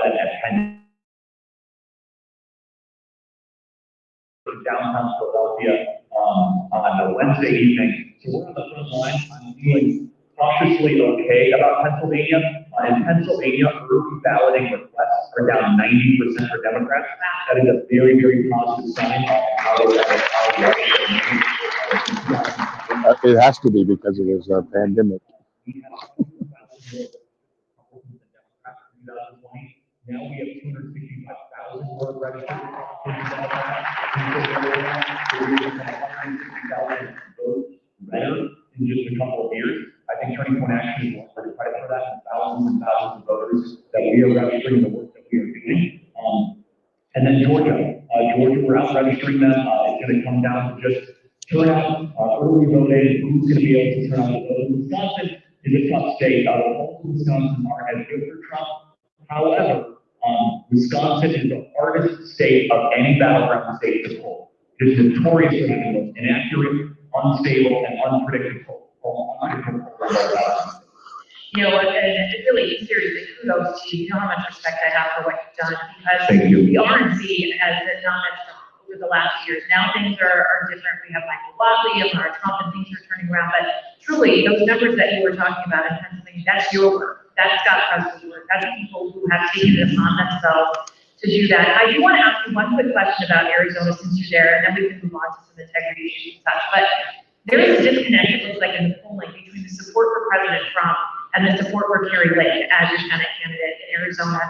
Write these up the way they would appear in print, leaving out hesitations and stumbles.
that attended downtown Philadelphia on a Wednesday evening. So we're on the front line. I'm feeling cautiously okay about Pennsylvania. In Pennsylvania, early balloting requests are down 90% for Democrats. That is a very, very positive sign of how it has to be because of this pandemic. Now we have 265,000 more registered votes better in just a couple of years. I think Turning Point actually wants to credit for that, and thousands of voters that we are registering, the work that we are doing. And then Georgia, we're out registering them. It's going to come down to just turnout, early voting, who's going to be able to turn out the vote. Wisconsin is a tough state. The polls in Wisconsin aren't as good for Trump. However, Wisconsin is the hardest state of any battleground state to poll. It is notorious for having the most inaccurate, unstable, and unpredictable. You know, and really, seriously, kudos to you. You know how much respect I have for what you've done, because the RNC has not been strong over the last years. Now things are different. We have Michael Watley and Donald Trump, and things are turning around. But truly, those numbers that you were talking about in Pennsylvania, that's your work. That's Scott Presley's work. That's people who have taken it upon themselves to do that. I do want to ask you one quick question about Arizona since you're there, and then we can move on to some integrity issues and such. But there is a disconnect, it looks like, in the polling between the support for President Trump and the support for Carrie Lake as your Senate candidate in Arizona.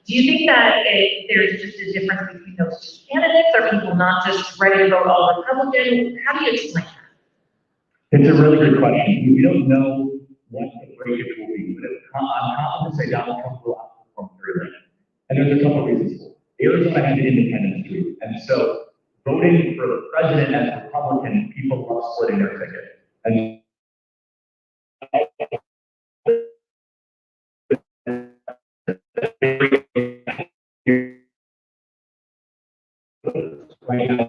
Do you think that there's just a difference between those two candidates? Are people not just ready to vote all Republican? How do you explain that? It's a really good question. We don't know what the breakage will be, but I'm confident to say Donald Trump will outperform Carrie Lake. And there's a couple of reasons for it. Arizona has an independent street, and so voting for the president as a Republican, people love splitting their ticket. And right now,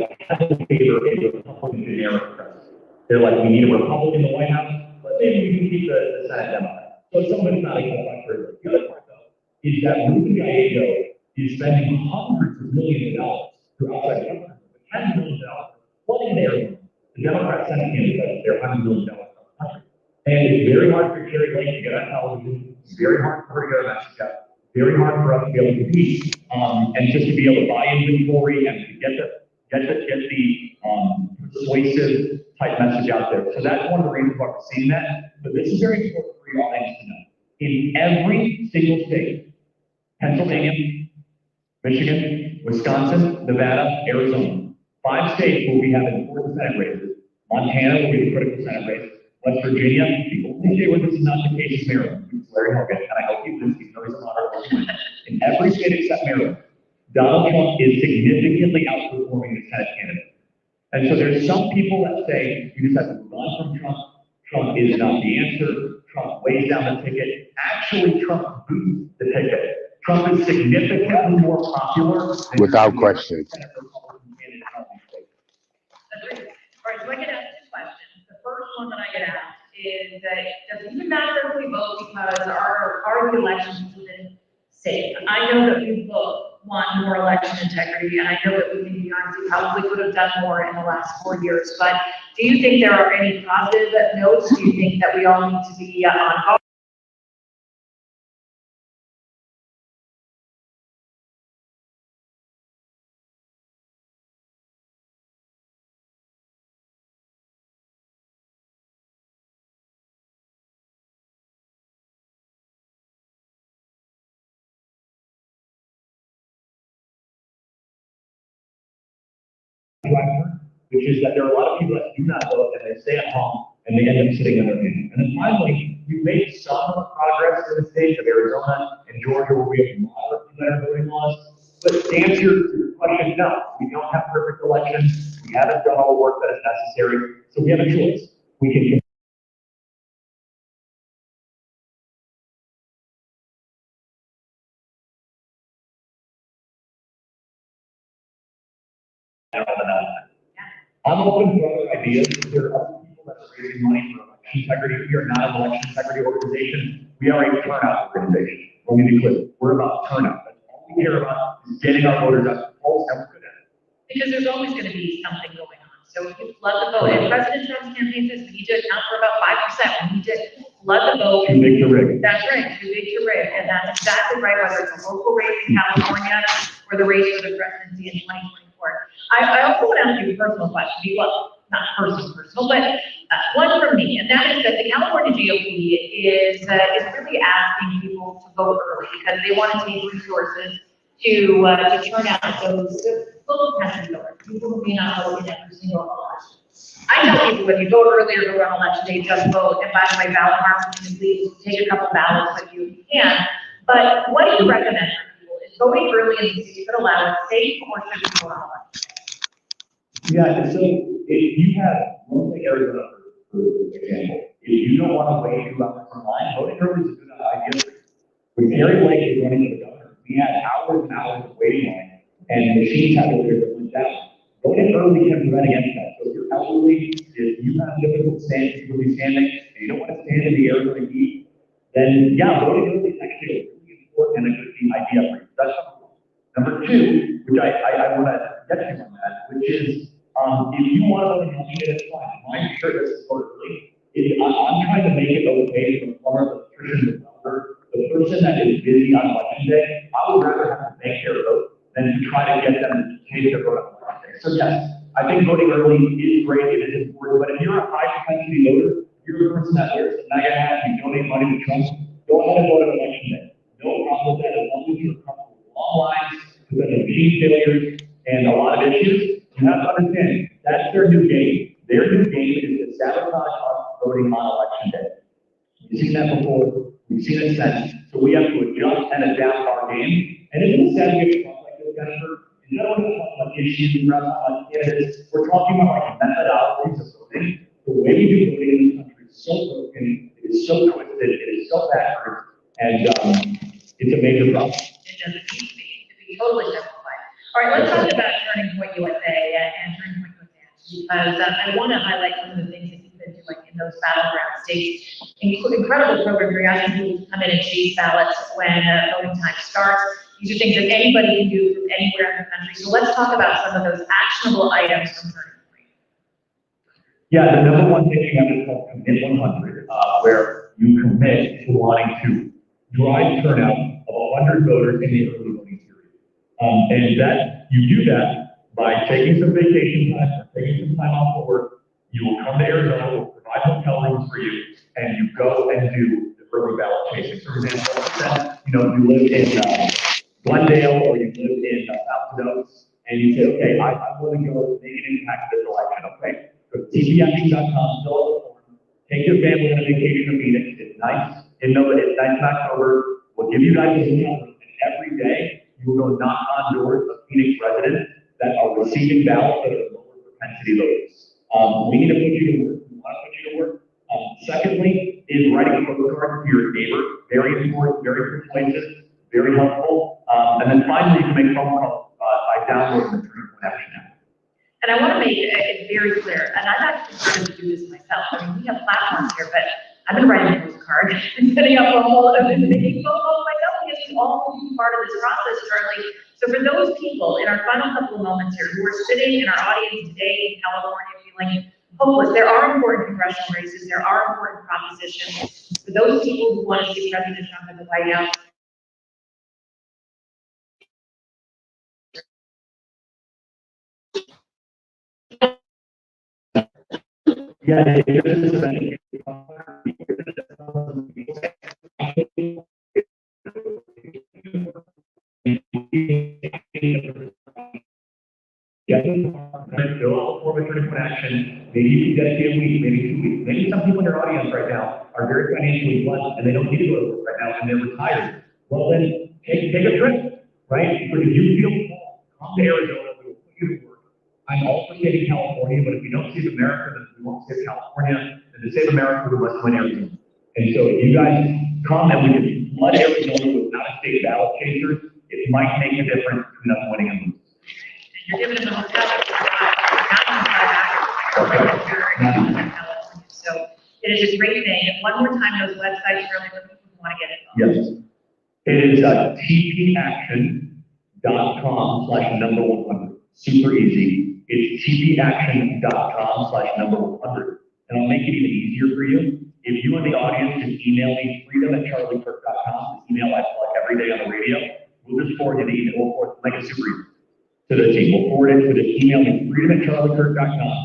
favor a Republican generic president. They're like, we need a Republican in the White House, but maybe we can keep the Senate Democrat. So some of it's not a cut by Carrie Lake. The other part, though, is that Ruben Gallego is spending hundreds of millions of dollars through outside government, $10 million flooding there. The Democrat Senate candidate, they're $100 million per country. And it's very hard for Carrie Lake to get on television. It's very hard for her to get a message out. Very hard for us to be able to compete, and just to be able to buy inventory and to get the persuasive type message out there. So that's one of the reasons why we're seeing that. But this is very important for your audience to know. In every single state, Pennsylvania, Michigan, Wisconsin, Nevada, Arizona, 5 states will be having important Senate races. Montana will be the critical Senate race. West Virginia, people think where this is not the case in Maryland. It's Larry Hogan, and I hope you listen, he's always a moderate. In every state except Maryland, Donald Trump is significantly outperforming the Senate candidate. And so there's some people that say you just have to move on from Trump. Trump is not the answer. Trump weighs down the ticket. Actually, Trump boosts the ticket. Trump is significantly more popular. Without question. All right, so I get asked 2 questions. The first one that I get asked is that does it even matter if we vote because are the elections even safe? I know that we both want more election integrity, and I know that we think the RNC probably could have done more in the last 4 years. But do you think there are any positive notes? Do you think that we all need to be on guard? Which is that there are a lot of people that do not vote and they stay at home and they end up sitting on their hands. And then finally, we've made some progress in the states of Arizona and Georgia where we have moderately better voting laws. But to answer your question, no, we don't have perfect elections. We haven't done all the work that is necessary. So we have a choice. We can I'm open for other ideas. There are other people that are raising money for election integrity. We are not an election integrity organization. We are a turnout organization. Let me be clear. We're about turnout. That's all we care about is getting our voters out to the polls, and we're good at it. Because there's always going to be something going on. So if you flood the vote, and President Trump's campaign says we need to account for about 5%. We need to flood the vote. Too big to rig. That's right, too big to rig. And that's exactly right, whether it's a local race in California or the race for the presidency in 2024. I also want to ask you a personal question. Well, not personal, but one from me, and that is that the California GOP is really asking people to vote early because they want to take resources to turn out those local country voters, people who may not vote in every single election. I tell people if you vote earlier or on election day, just vote. And by the way, ballot harvesting, please take a couple ballots with you if you can. But what do you recommend for people? Is voting early in the states that allow it safe or should we vote on election? Yeah, so if you have one thing Arizona, for example, if you don't want to wait 2 hours online, voting early is a good idea. When Gary Lake was running for governor, we had hours and hours of waiting line, and machines had to be went down. Voting early can prevent against that. So if you're elderly, if you have difficult standing, and you don't want to stand in the Arizona heat, then yeah, voting early is actually a really important and a good idea for you. That's number one. Number two, which I want to get to on that, which is if you want to vote in election day, that's fine. My shirt is vote early. I'm trying to make it okay for the plumber, the electrician, the welder, the person that is busy on election day. I would rather have to make their vote than to try to get them to change their vote on election day. So yes, I think voting early is great, it is important, but if you're a high propensity voter, you're a person that wears a MAGA hat, you donate money to Trump, go ahead and vote on election day. No problem with that, as long as you're comfortable with long lines, with machine failures, and a lot of issues. You have to understand, that's their new game. Their new game is to sabotage us voting on election day. We've seen that before, we've seen it since, so we have to adjust and adapt our game. And if it's setting it up like this, Jennifer, you don't want to talk about issues, we're not talking about candidates, we're talking about like methodologies of voting. The way we do voting in this country is so broken, it is so twisted, it is so backwards, and it's a major problem. It doesn't need to be totally simplified. All right, let's talk about Turning Point USA and Turning Point USA, because I want to highlight some of the things that you've been doing in those battleground states. Incredible program where you're asking people to come in and chase ballots when voting time starts. These are things that anybody can do from anywhere in the country. So let's talk about some of those actionable items from Turning Point. Yeah, the number one thing you have is called Commit 100, where you commit to wanting to drive turnout of 100 voters in the early voting period. And that you do that by taking some vacation time, taking some time off of work. You will come to Arizona, we'll provide hotel rooms for you, and you go and do the early ballot chasing. For example, you live in Glendale or you live in South Oaks, and you say, okay, I'm willing to go make an impact this election. Okay, go to tpaction.com, fill out the form, take your family on a vacation to Phoenix. It's nice in October. We'll give you guys a hotel room, and every day you will go knock on doors of Phoenix residents that are receiving ballots that are lower propensity voters. We need to put you to work. We want to put you to work. Secondly, is writing a postcard to your neighbor. Very important, very persuasive, very helpful. And then finally, you can make phone calls by downloading the Turning Point Action app. And I want to make it very clear, and I'm actually starting to do this myself. I mean, we have platforms here, but I've been writing a postcard and setting up a whole, I've been making phone calls myself because we all need part of this process, Charlie. So for those people in our final couple of moments here who are sitting in our audience today in California feeling hopeless, there are important congressional races, there are important propositions. For those people who want to see President Trump in the White House, yeah, fill out the form of Turning Point Action. Maybe you can dedicate a week, maybe 2 weeks. Maybe some people in your audience right now are very financially blessed and they don't need to go to work right now and they're retired. Well, then take a trip, right? But if you feel called, come to Arizona, we will put you to work. I'm all for saving California, but if you don't save America, then we won't save California. And to save America, we must win Arizona. And so if you guys come and we can flood Arizona with out-of-state ballot chasers, it might make a difference between us winning and losing. you're giving them a hotel. So It is a great thing. And one more time, those websites really for people who want to get involved. Yes. It is tpaction.com/100. Super easy. It's tpaction.com/100. And I'll make it even easier for you. If you in the audience can email me freedom@charliekirk.com, email I plug every day on the radio, we'll just forward you the email. We'll make it super easy to the team. We'll forward it to the email me freedom@charliekirk.com.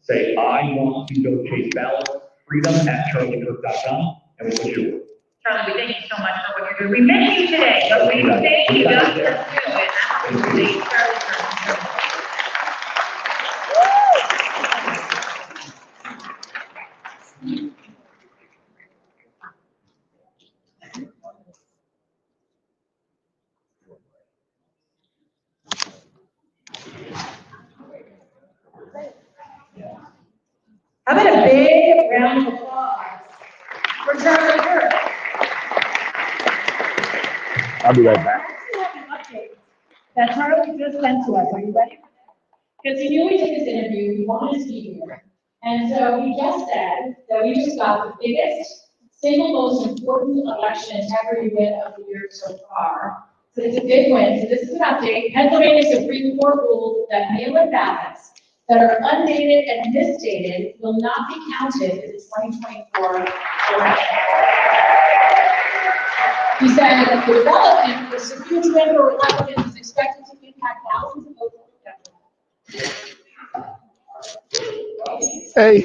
Say, I want to go chase ballots, freedom@charliekirk.com, and we'll put you away. Charlie, we thank you so much for what you're doing. We miss you today, but we thank you just for doing it. Absolutely, Charlie. How about a big round of applause for Charlie Kirk? I'll be right back. That Charlie just sent to us. Are you ready? Because he knew we took this interview, we wanted to be here. And so he just said that we just got the biggest, single most important election integrity win of the year so far. So it's a big win. So this is an update. Pennsylvania Supreme Court ruled that mail-in ballots that are undated and misdated will not be counted in the 2024 election. He said that the development of this huge win for Republicans is expected to impact thousands of votes. Hey,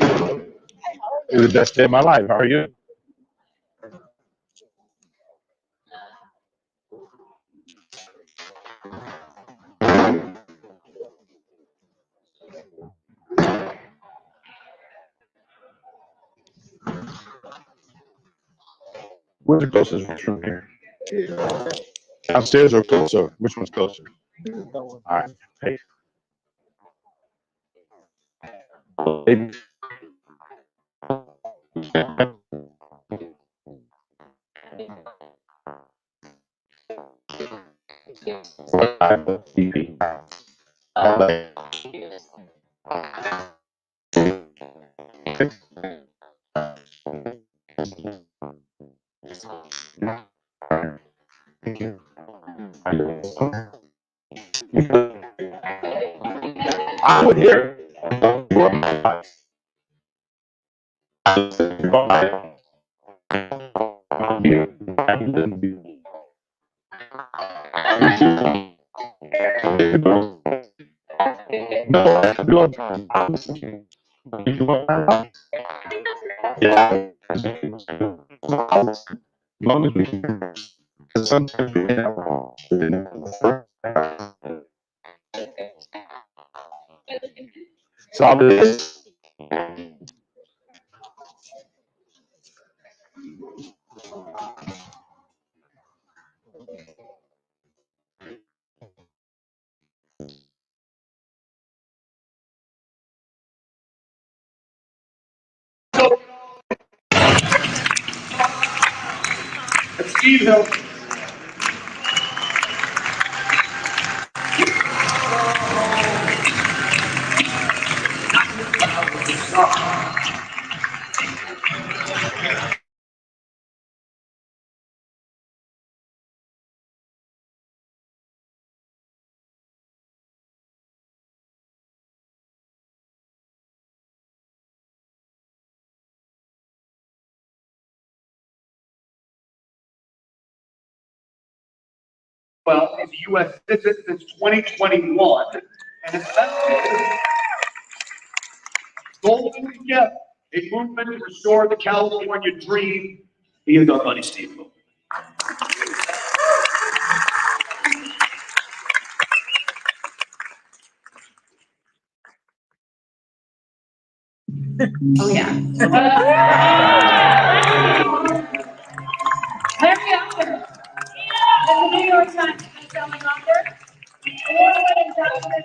it was the best day of my life. How are you? Where's the closest restroom here? Downstairs or closer? Which one's closer? All right. Hey. Baby. I would hear. No, yeah. As long as we can. Sometimes we have so Steve Hill. Well, in the U.S. visit since 2021, and it's golden together, a movement to restore the California dream. Here's our buddy Steve. Oh, yeah. Larry Elder, the New York Times bestselling author, award-winning documentary.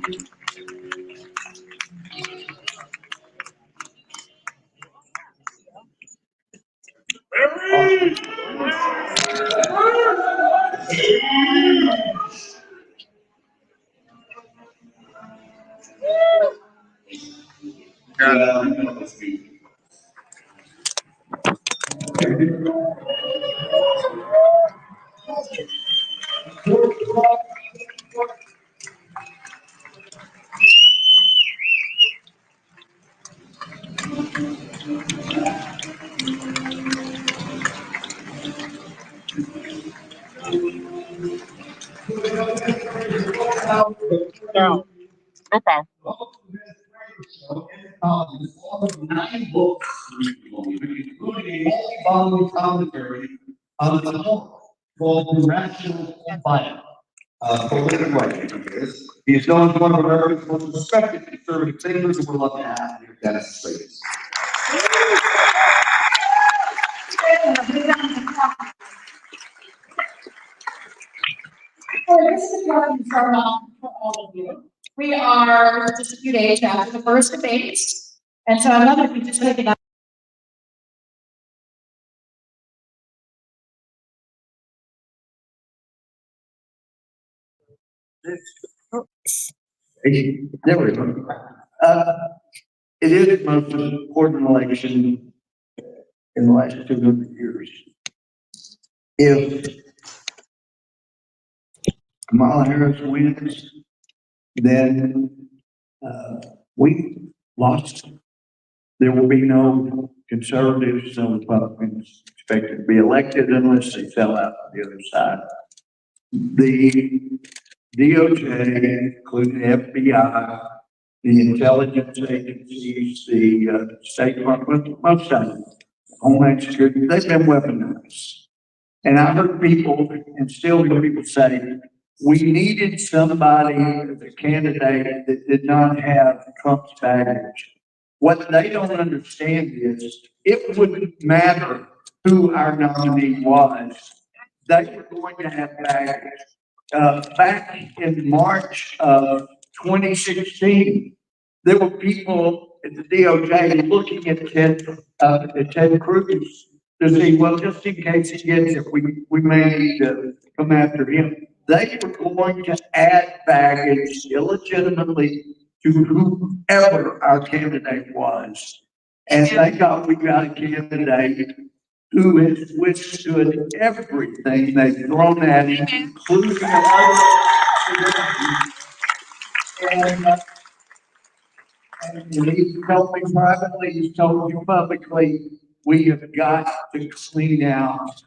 No. No problem. All of 9 books, including a multi-volume commentary on the book called Rational Bible. Prolific writer he is. He is known as one of America's most respected conservative thinkers, and we're lucky to have here, Dennis Straits. So this is what we start off for all of you. We are just a few days after the first debate, and so I wonder if we just take it. There we go. It is the most important election in the last 200 years. If Kamala Harris wins, then we lost. There will be no conservatives, no Republicans expected to be elected unless they sell out to the other side. The DOJ, including the FBI, the intelligence agencies, the State Department, most of them, Homeland Security, they've been weaponized. And I heard people, and still hear people say, we needed somebody as a candidate that did not have Trump's baggage. What they don't understand is it wouldn't matter who our nominee was. They were going to have baggage. Back in March of 2016, there were people at the DOJ looking at Ted Cruz to see, well, just in case he gets it, we may need to come after him. They were going to add baggage illegitimately to whoever our candidate was. And thank God we got a candidate who has withstood everything they've thrown at him, including another. And he's told me privately, he's told you publicly, we have got to clean out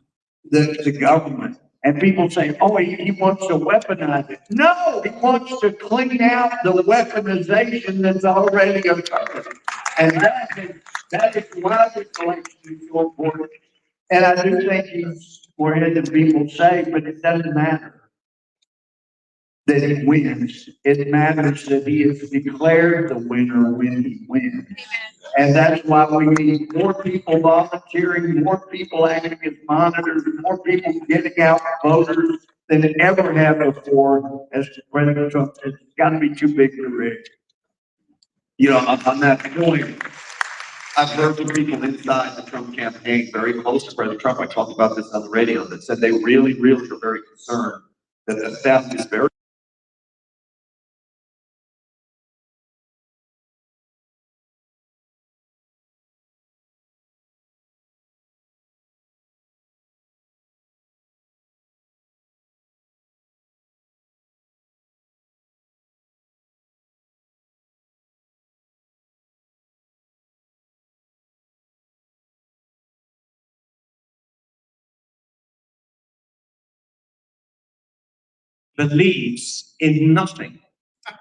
the government. And people say, oh, he wants to weaponize it. No, he wants to clean out the weaponization that's already occurred. And that is why this election is so important. And I do think he's more ahead than people say, but it doesn't matter that he wins. It matters that he is declared the winner when he wins. And that's why we need more people volunteering, more people acting as monitors, more people getting out voters than ever have before. As President Trump said, it's got to be too big to rig. You know, on that point, I've heard from people inside the Trump campaign, very close to President Trump. I talked about this on the radio, that said they really are very concerned that the staff is very. Believes in nothing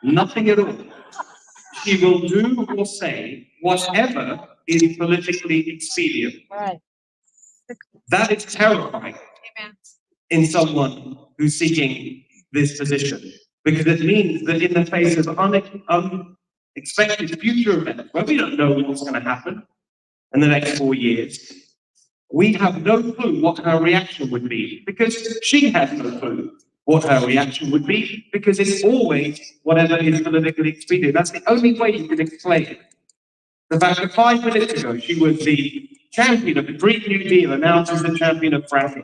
at all. She will do or say whatever is politically expedient. Right. That is terrifying in someone who's seeking this position, because it means that in the face of unexpected future events, where we don't know what's going to happen in the next 4 years, we have no clue what her reaction would be, because she has no clue what her reaction would be, because it's always whatever is politically expedient. That's the only way you can explain the fact that 5 minutes ago she was the champion of the Green New Deal, announced as the champion of fracking.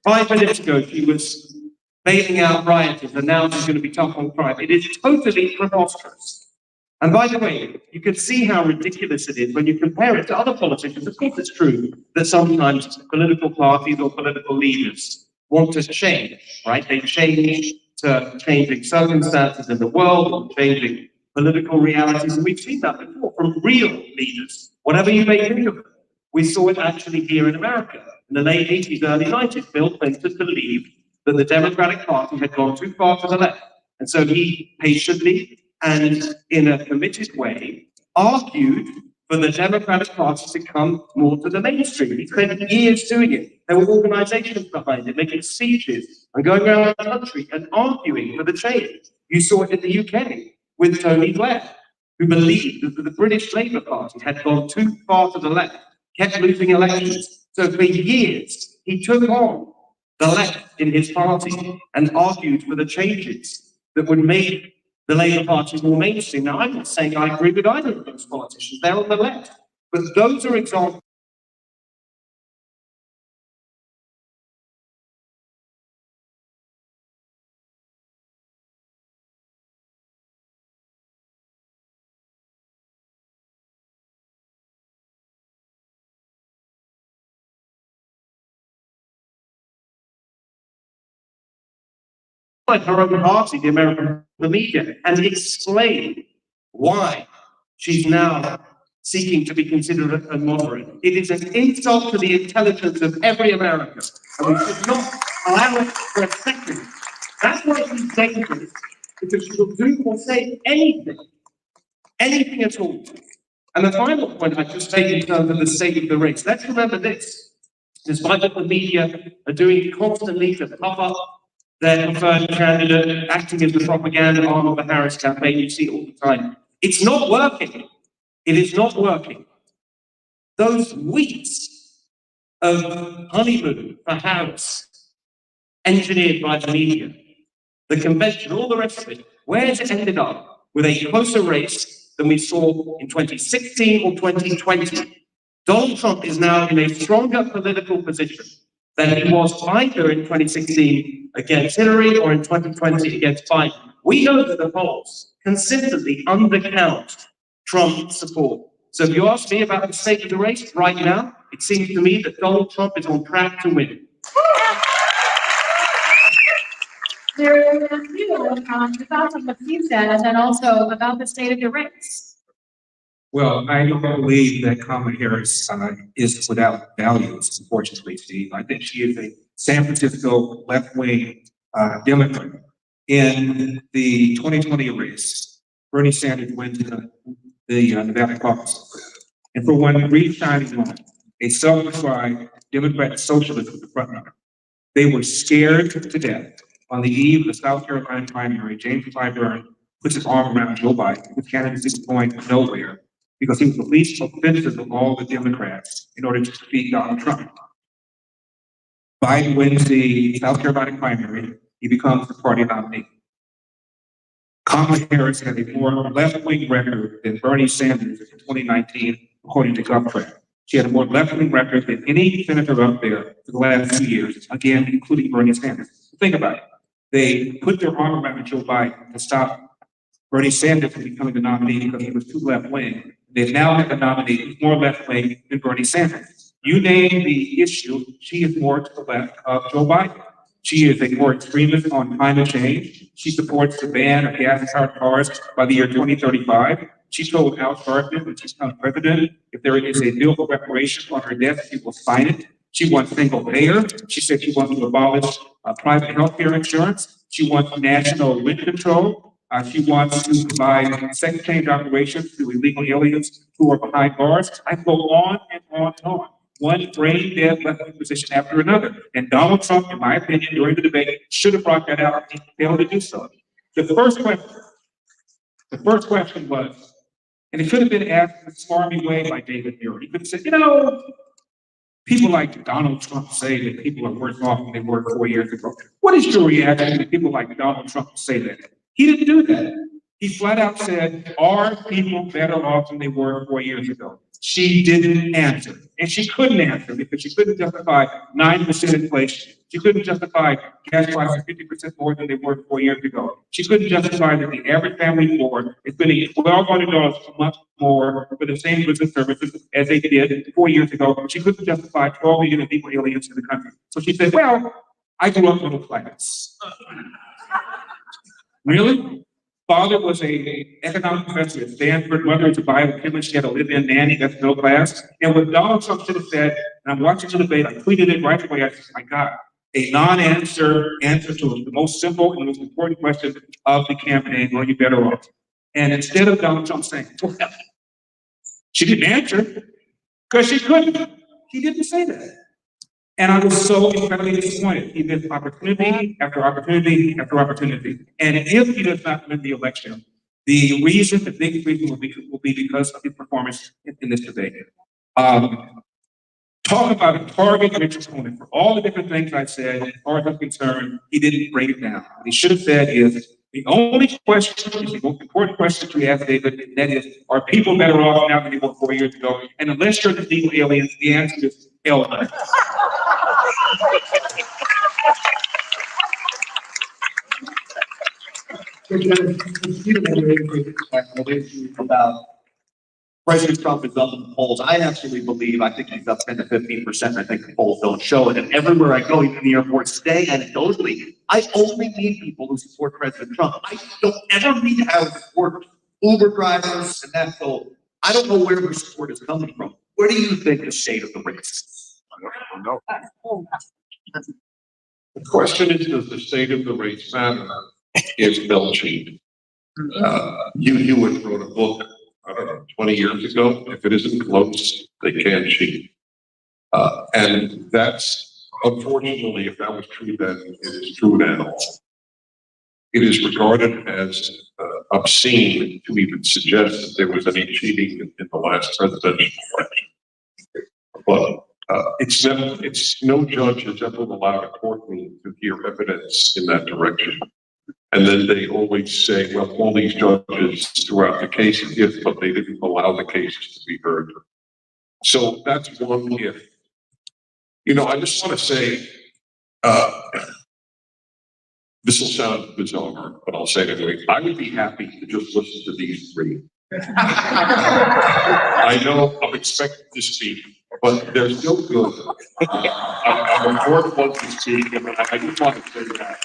5 minutes ago she was bailing out rioters, announced she's going to be tough on crime. It is totally preposterous. And by the way, you can see how ridiculous it is when you compare it to other politicians. Of course, it's true that sometimes political parties or political leaders want to change, right? They change to changing circumstances in the world, or changing political realities. And we've seen that before from real leaders, whatever you may think of them. We saw it actually here in America. In the late 80s, early 90s, Bill Clinton believed that the Democratic Party had gone too far to the left. And so he patiently and in a committed way argued for the Democratic Party to come more to the mainstream. He spent years doing it. There were organizations behind it, making speeches and going around the country and arguing for the change. You saw it in the UK with Tony Blair, who believed that the British Labour Party had gone too far to the left, kept losing elections. So for years, he took on the left in his party and argued for the changes that would make the Labour Party more mainstream. Now, I'm not saying I agree with either of those politicians. They're on the left. But those are examples. Like her own party, the American media, and explain why she's now seeking to be considered a moderate. It is an insult to the intelligence of every American, and we should not allow it for a second. That's why she's dangerous, because she will do or say anything at all. And the final point I just make in terms of the state of the race, let's remember this. Despite what the media are doing constantly to puff up their preferred candidate, acting as the propaganda arm of the Harris campaign, you see it all the time. It's not working. It is not working. Those weeks of honeymoon for Harris, engineered by the media, the convention, all the rest of it, where has it ended up? With a closer race than we saw in 2016 or 2020. Donald Trump is now in a stronger political position than he was either in 2016 against Hillary or in 2020 against Biden. We know that the polls consistently undercount Trump support. So if you ask me about the state of the race right now, it seems to me that Donald Trump is on track to win. There are a few thoughts on what you said, and then also about the state of the race. Well, I don't believe that Kamala Harris is without values, unfortunately, Steve. I think she is a San Francisco left-wing Democrat. In the 2020 race, Bernie Sanders went to the Nevada caucus. And for one brief shining moment, a self-described Democrat socialist was the frontrunner. They were scared to death. On the eve of the South Carolina primary, James Clyburn puts his arm around Joe Biden. His candidacy is going nowhere, because he was the least offensive of all the Democrats in order to defeat Donald Trump. Biden wins the South Carolina primary. He becomes the party nominee. Kamala Harris had a more left-wing record than Bernie Sanders in 2019, according to GovTrack. She had a more left-wing record than any senator up there for the last 2 years, again, including Bernie Sanders. Think about it. They put their arm around Joe Biden to stop Bernie Sanders from becoming the nominee because he was too left-wing. They now have a nominee who's more left-wing than Bernie Sanders. You name the issue, she is more to the left of Joe Biden. She is a more extremist on climate change. She supports the ban of gas-powered cars by the year 2035. She told Al Sharpton when she's become president, if there is a bill for reparations on her desk, she will sign it. She wants single payer. She said she wants to abolish private health care insurance. She wants national rent control. She wants to provide sex change operations to illegal aliens who are behind bars. I go on and on and on. One brain dead left position after another. And Donald Trump, in my opinion, during the debate, should have brought that out and failed to do so. The first question was, and it could have been asked in a smarmy way by David Muir. He could have said, people like Donald Trump say that people are worse off than they were 4 years ago. What is your reaction to people like Donald Trump say that? He didn't do that. He flat out said, are people better off than they were 4 years ago? She didn't answer. And she couldn't answer because she couldn't justify 9% inflation. She couldn't justify gas prices 50% more than they were 4 years ago. She couldn't justify that the average family poor is spending $1,200 a month more for the same goods and services as they did 4 years ago. She couldn't justify 12 million illegal aliens in the country. So she said, well, I grew up middle class. Really? Father was a economic professor at Stanford. Mother is a biochemist. She had a live-in nanny. That's middle class. And what Donald Trump should have said, and I'm watching the debate, I tweeted it right away. I said, I got a non-answer answer to the most simple and most important question of the campaign. Are you better off? And instead of Donald Trump saying, well, she didn't answer because she couldn't. He didn't say that. And I was so incredibly disappointed. He did opportunity after opportunity after opportunity. And if he does not win the election, the biggest reason will be because of his performance in this debate. Talk about a target-rich opponent. For all the different things I said, as far as I'm concerned, he didn't break it down. What he should have said is, the only question is the most important question to ask David, and that is, are people better off now than they were 4 years ago? And unless you're the legal aliens, the answer is hell no. About President Trump is up in the polls. I actually believe, I think he's up 10 to 15%. I think the polls don't show it. And everywhere I go, even in the airport today, anecdotally, I only meet people who support President Trump. I don't ever meet how to support Uber drivers and that. So I don't know where the support is coming from. Where do you think the state of the race is? I don't know. The question is, does the state of the race matter if they'll cheat? You would wrote a book, I don't know, 20 years ago. If it isn't close, they can't cheat. And that's, unfortunately, if that was true then, it is true now. It is regarded as obscene to even suggest that there was any cheating in the last presidential election. But it's no judge has ever allowed a courtroom to hear evidence in that direction. And then they always say, well, all these judges throughout the case, yes, but they didn't allow the cases to be heard. So that's one if. You know, I just want to say, this will sound bizarre, but I'll say it anyway. I would be happy to just listen to these three. I know I'm expected to speak, but they're still good. I'm a fourth one to speak, and I just want to say that.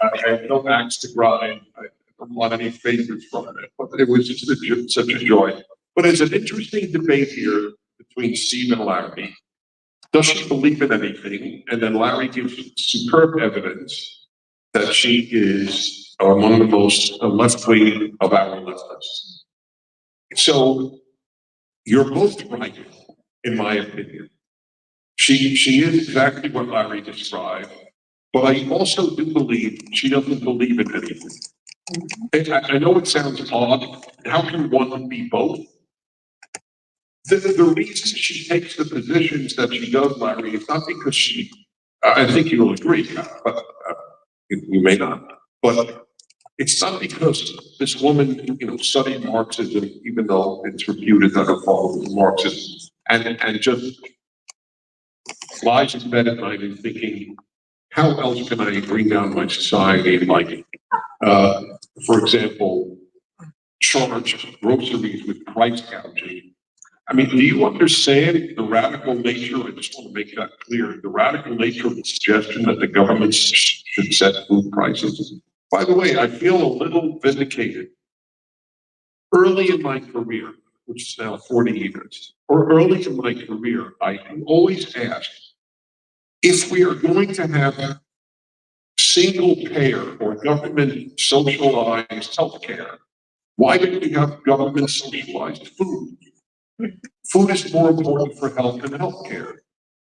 I have no axe to grind. I don't want any favors from it, but it was just such a joy. But it's an interesting debate here between Steve and Larry. Does she believe in anything? And then Larry gives superb evidence that she is among the most left-wing of our listeners. So you're both right, in my opinion. She is exactly what Larry described. But I also do believe she doesn't believe in anything. I know it sounds odd. How can one be both? The reason she takes the positions that she does, Larry, is not because she, I think you'll agree, but you may not. But it's not because this woman, studied Marxism, even though it's reputed that her father was Marxist, and just lies in bed at night and thinking, how else can I bring down my society? Like, for example, charge groceries with price gouging. I mean, do you understand the radical nature? I just want to make that clear. The radical nature of the suggestion that the government should set food prices. By the way, I feel a little vindicated. Early in my career, which is now 40 years, or early in my career, I always asked, if we are going to have single payer or government socialized healthcare, why didn't we have government socialized food? Food is more important for health than healthcare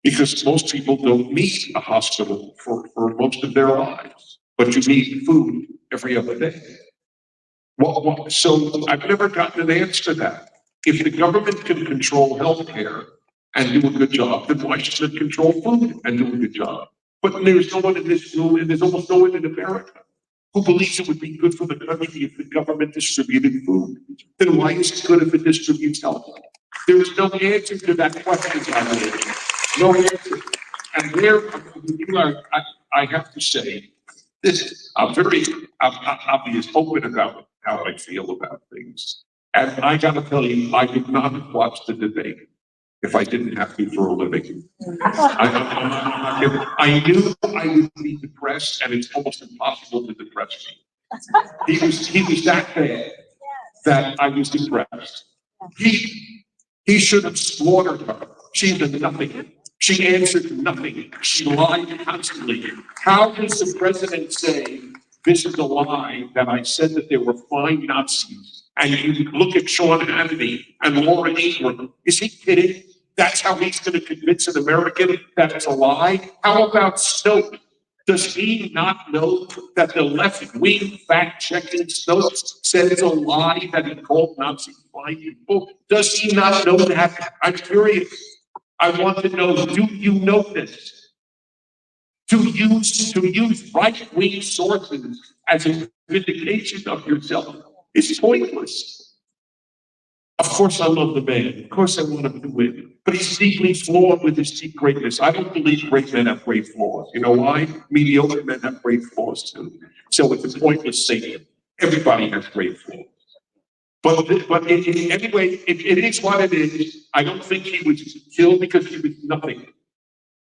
because most people don't meet a hospital for most of their lives, but you need food every other day. So I've never gotten an answer to that. If the government can control healthcare and do a good job, then why shouldn't it control food and do a good job? But there's no one in this room, and there's almost no one in America who believes it would be good for the country if the government distributed food. Then why is it good if it distributes health? There is no answer to that question, I believe. No answer. And there, I have to say, this, I'm very obvious, open about how I feel about things. And I gotta tell you, I would not have watched the debate if I didn't have to for a living. I knew I would be depressed, and it's almost impossible to depress me. He was that bad that I was depressed. He should have slaughtered her. She did nothing. She answered nothing. She lied constantly. How does the president say, this is a lie, that I said that there were fine Nazis? And you look at Sean Hannity and Laura Ingraham. Is he kidding? That's how he's going to convince an American that it's a lie? How about Snowden? Does he not know that the left-wing fact-checking Snowden said it's a lie that he called Nazis fine people? Does he not know that? I'm curious. I want to know, do you know this? To use right-wing sources as a vindication of yourself is pointless. Of course I love the man. Of course I want him to win. But he's deeply flawed with his deep greatness. I don't believe great men have great flaws. You know why? Mediocre men have great flaws too. So it's a pointless statement. Everybody has great flaws. But anyway, it is what it is. I don't think he was killed because she was nothing.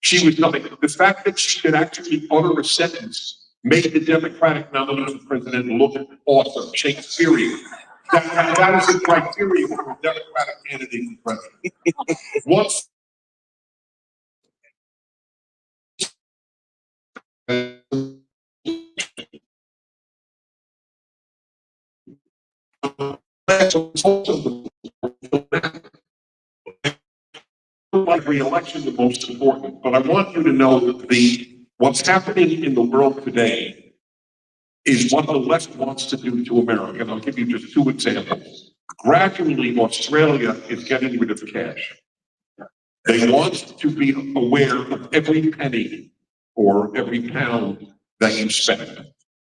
She was nothing. The fact that she could actually utter a sentence made the Democratic nominee for president look awesome, Shakespearean. That is the criteria for a Democratic candidate for president. Once like re-election the most important, but I want you to know that what's happening in the world today is what the left wants to do to America. And I'll give you just two examples. Gradually, Australia is getting rid of cash. They want to be aware of every penny or every pound that you spend.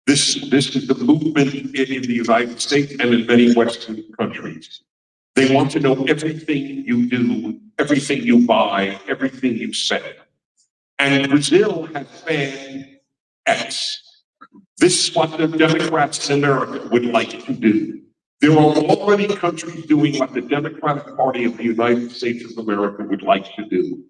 This is the movement in the United States and in many Western countries. They want to know everything you do, everything you buy, everything you spend. And Brazil has banned X. This is what the Democrats in America would like to do. There are already countries doing what the Democratic Party of the United States of America would like to do.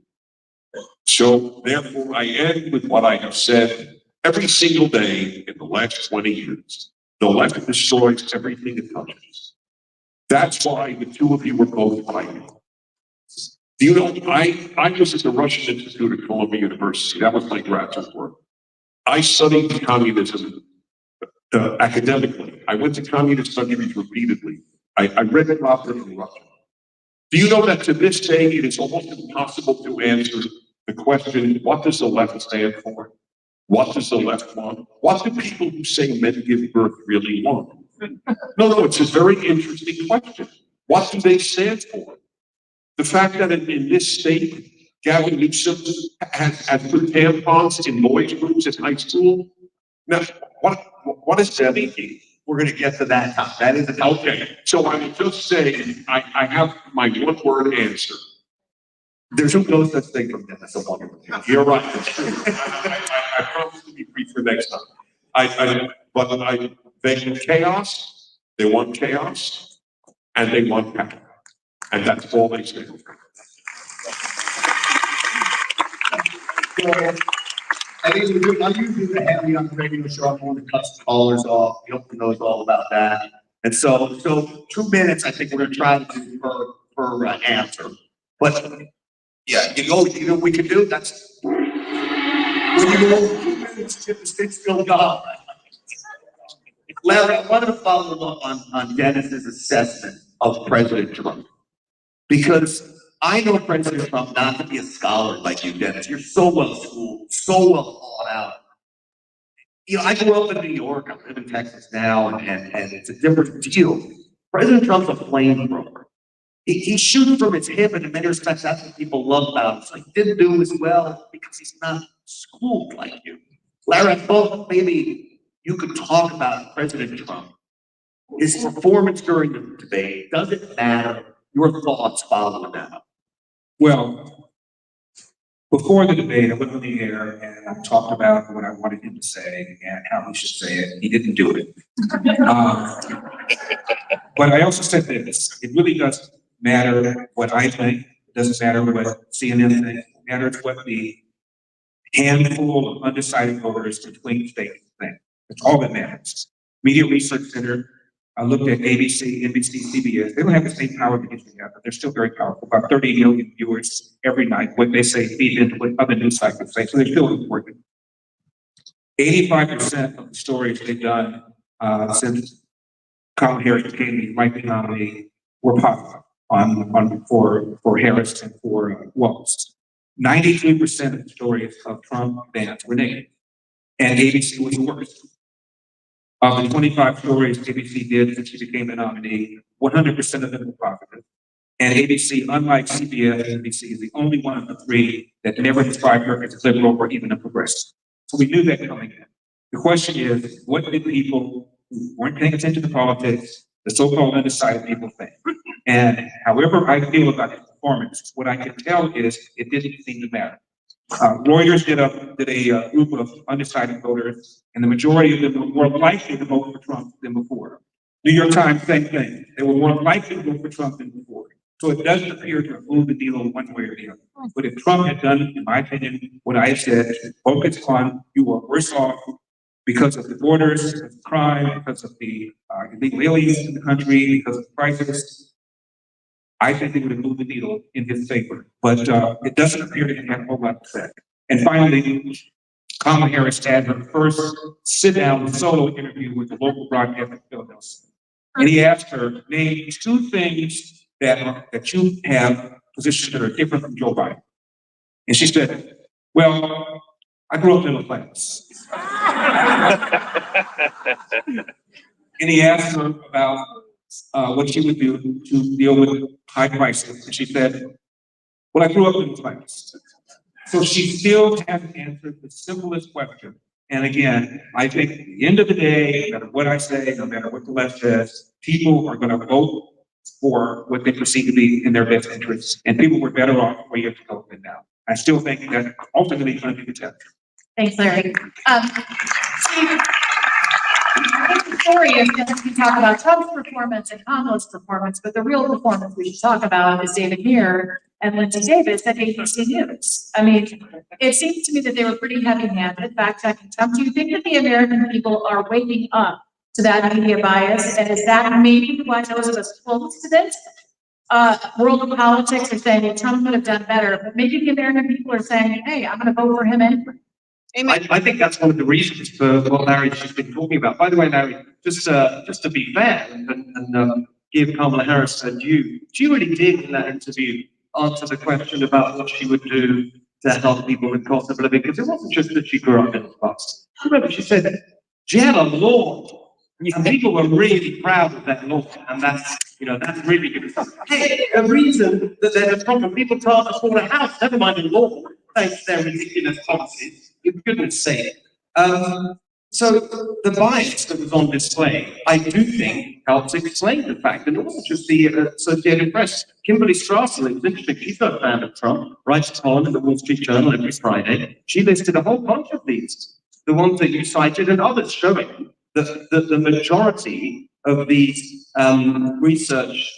So therefore, I end with what I have said every single day in the last 20 years. The left destroys everything it touches. That's why the two of you were both fighting. Do you know, I was at the Russian Institute at Columbia University. That was my graduate work. I studied communism academically. I went to communist countries repeatedly. I read it often in Russian. Do you know that to this day, it is almost impossible to answer the question, what does the left stand for? What does the left want? What do people who say men give birth really want? No, it's a very interesting question. What do they stand for? The fact that in this state, Gavin Newsom has put tampons in boys' rooms at high school. Now, what is that mean? We're going to get to that. That is a Okay. So I will just say, I have my one-word answer. There's no such thing from Dennis. You're right. That's true. I promise to be brief for next time. They want chaos. They want chaos, and they want power, and that's all they stand for. I mean, I'm usually the heavy on the radio show. I'm going to cut the callers off. You don't knows all about that. And so 2 minutes, I think we're going to try to do per answer. But yeah, you know what we can do? That's when you go 2 minutes, get the stick still going. Larry, I wanted to follow up on Dennis's assessment of President Trump. Because I know President Trump not to be a scholar like you, Dennis. You're so well schooled, so well thought out. You know, I grew up in New York. I live in Texas now, and it's a different deal. President Trump's a flamethrower. he shoots from his hip, and in many respects, that's what people love about him. So he didn't do as well because he's not schooled like you. Larry, I thought maybe you could talk about President Trump. His performance during the debate, doesn't matter. Your thoughts following that. Well, before the debate, I went on the air and I talked about what I wanted him to say and how he should say it. He didn't do it. But I also said this, it really doesn't matter what I think. It doesn't matter what CNN thinks. It matters what the handful of undecided voters between states think. That's all that matters. Media Research Center, I looked at ABC, NBC, CBS. They don't have the same power that used to have, but they're still very powerful. About 30 million viewers every night. What they say feeds into what other news cycles say, so they're still important. 85% of the stories they've done since Kamala Harris became the right nominee were positive for Harris and for Walz. 93% of the stories of Trump fans were negative, and ABC was the worst. Of the 25 stories ABC did since she became the nominee, 100% of them were positive. And ABC, unlike CBS and NBC, is the only one of the three that never described her as a liberal or even a progressive. So we knew that coming in. The question is, what did people who weren't paying attention to politics, the so-called undecided people think? And however I feel about his performance, what I can tell is it didn't seem to matter. Reuters did a group of undecided voters, and the majority of them were more likely to vote for Trump than before. New York Times, same thing. They were more likely to vote for Trump than before. So it doesn't appear to have moved the needle one way or the other. But if Trump had done, in my opinion, what I said, focus on you are worse off because of the borders, because of crime, because of the illegal aliens in the country, because of the crisis, I think it would have moved the needle in his favor, but it doesn't appear to have a whole lot to say. And finally, Kamala Harris had her first sit-down solo interview with the local broadcast in Philadelphia. And he asked her, name 2 things that you have positions that are different from Joe Biden. And she said, well, I grew up middle class. And he asked her about what she would do to deal with high prices. And she said, well, I grew up in class. So she still hasn't answered the simplest question. And again, I think at the end of the day, no matter what I say, no matter what the left says, people are going to vote for what they perceive to be in their best interests. And people were better off 4 years ago than now. I still think that ultimately going to be the test. Thanks, Larry. Steve, I think the story is that we talk about Trump's performance and Kamala's performance, but the real performance we should talk about is David Muir and Lindsay Davis at ABC News. I mean, it seems to me that they were pretty heavy-handed, fact-checking Trump. Do you think that the American people are waking up to that media bias? And is that maybe why those of us close to this world of politics are saying that Trump could have done better, but maybe the American people are saying, hey, I'm going to vote for him anyway? I think that's one of the reasons for what Larry's just been talking about. By the way, Larry, just to be fair and give Kamala Harris her due, she really did in that interview answer the question about what she would do to help people with cost of living, because it wasn't just that she grew up in the class. Remember, she said she had a lawn, and people were really proud of that lawn, and that's really good. Hey, a reason that there's a problem, people can't afford a house, never mind a lawn, thanks to their ridiculous policies. For goodness sake. So the bias that was on display, I do think, helps explain the fact that it wasn't just the Associated Press. Kimberly Strassel, it was interesting, she's not a fan of Trump, writes a column in the Wall Street Journal every Friday. She listed a whole bunch of these, the ones that you cited and others, showing that the majority of these research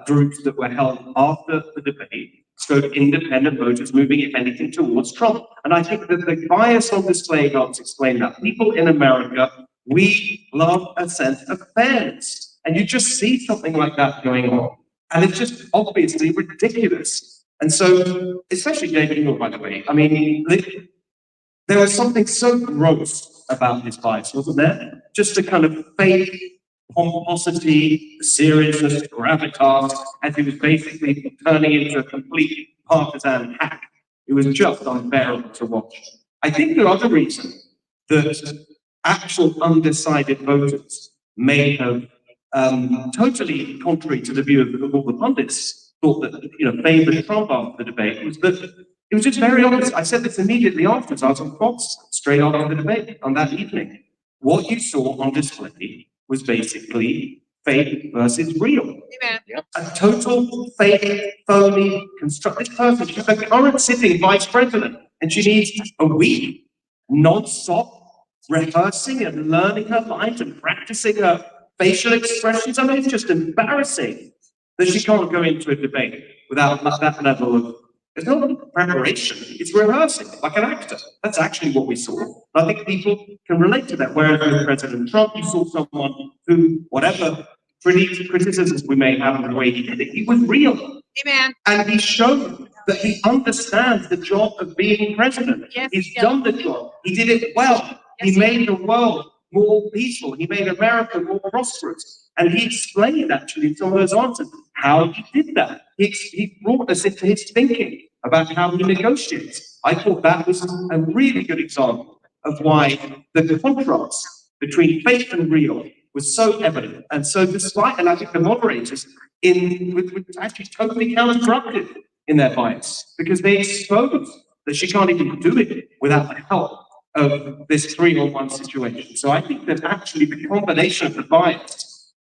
groups that were held after the debate showed independent voters moving, if anything, towards Trump. And I think that the bias on display helps explain that. People in America, we love a sense of fairness. And you just see something like that going on. And it's just obviously ridiculous. And so, especially David Muir, by the way, I mean, there was something so gross about his bias, wasn't there? Just a kind of fake pomposity, seriousness, gravitas, as he was basically turning into a complete partisan hack. It was just unbearable to watch. I think the other reason that actual undecided voters may have totally contrary to the view of all the pundits, thought that, favored Trump after the debate, was that it was just very obvious. I said this immediately afterwards. I was on Fox straight after the debate on that evening. What you saw on display was basically fake versus real. Amen. A total fake, phony, constructed person. She's the current sitting vice president, and she needs a week non-stop rehearsing and learning her lines and practicing her facial expressions. I mean, it's just embarrassing that she can't go into a debate without that level of, it's not preparation, it's rehearsing, like an actor. That's actually what we saw. I think people can relate to that. Whereas with President Trump, you saw someone who, whatever criticisms we may have of the way he did it, he was real. Amen. And he showed that he understands the job of being president. Yes, He's yes. done the job. He did it well. He made the world more peaceful. He made America more prosperous. And he explained, actually, in some of those answers, how he did that. He brought us into his thinking about how he negotiates. I thought that was a really good example of why the contrast between fake and real was so evident. And so despite, and I think the moderators were actually totally counterproductive in their bias, because they exposed that she can't even do it without the help of this 3-on-1 situation. So I think that actually the combination of the bias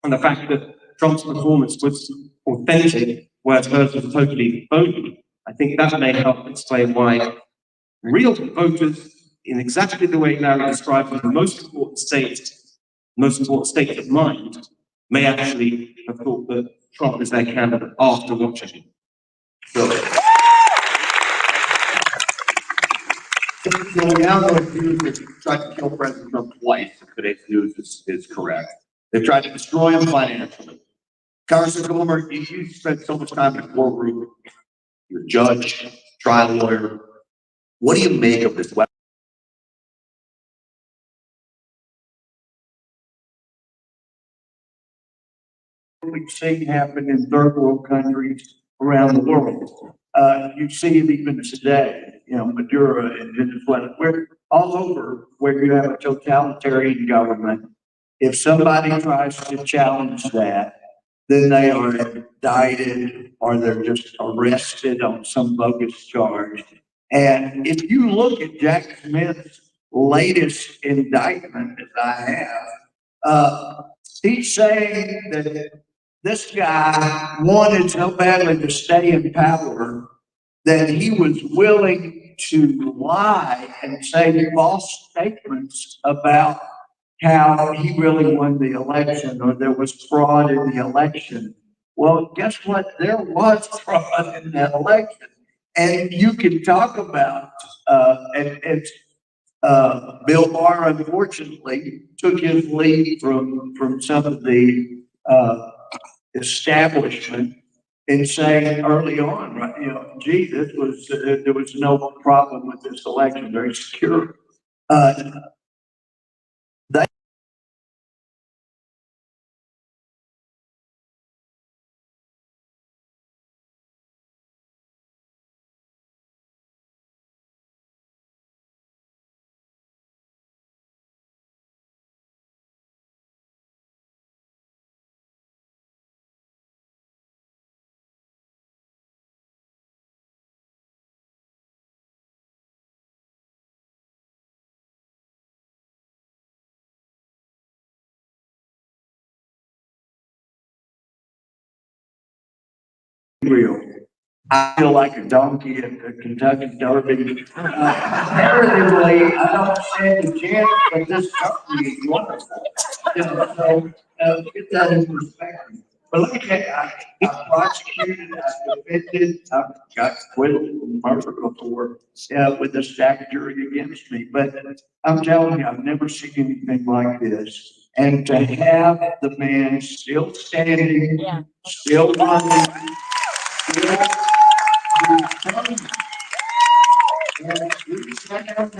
and the fact that Trump's performance was authentic, whereas hers was totally phony, I think that may help explain why real voters, in exactly the way Larry described as the most important state of mind, may actually have thought that Trump is their candidate after watching him. So now the news that tried to kill President Trump twice, if today's news is correct. They tried to destroy him financially. Congressman Gomer, you spent so much time in the courtroom. You're a judge, trial lawyer. What do you make of this? We've seen happen in third world countries around the world. You see it even today, Maduro and Venezuela. We're all over where you have a totalitarian government. If somebody tries to challenge that, then they are indicted or they're just arrested on some bogus charge. And if you look at Jack Smith's latest indictment, as I have, he's saying that this guy wanted so badly to stay in power that he was willing to lie and say false statements about how he really won the election or there was fraud in the election. Well, guess what? There was fraud in that election. And you can talk about, Bill Barr, unfortunately, took his lead from some of the establishment in saying early on, right, gee, there was no problem with this election, very secure. Real. I feel like a donkey at the Kentucky Derby. Comparatively, I don't stand a chance, but this company is wonderful. So get that in perspective. But let me tell you, I prosecuted, I defended, I got acquitted from murder before with a stacked jury against me. But I'm telling you, I've never seen anything like this. And to have the man still standing, still running. And we sat down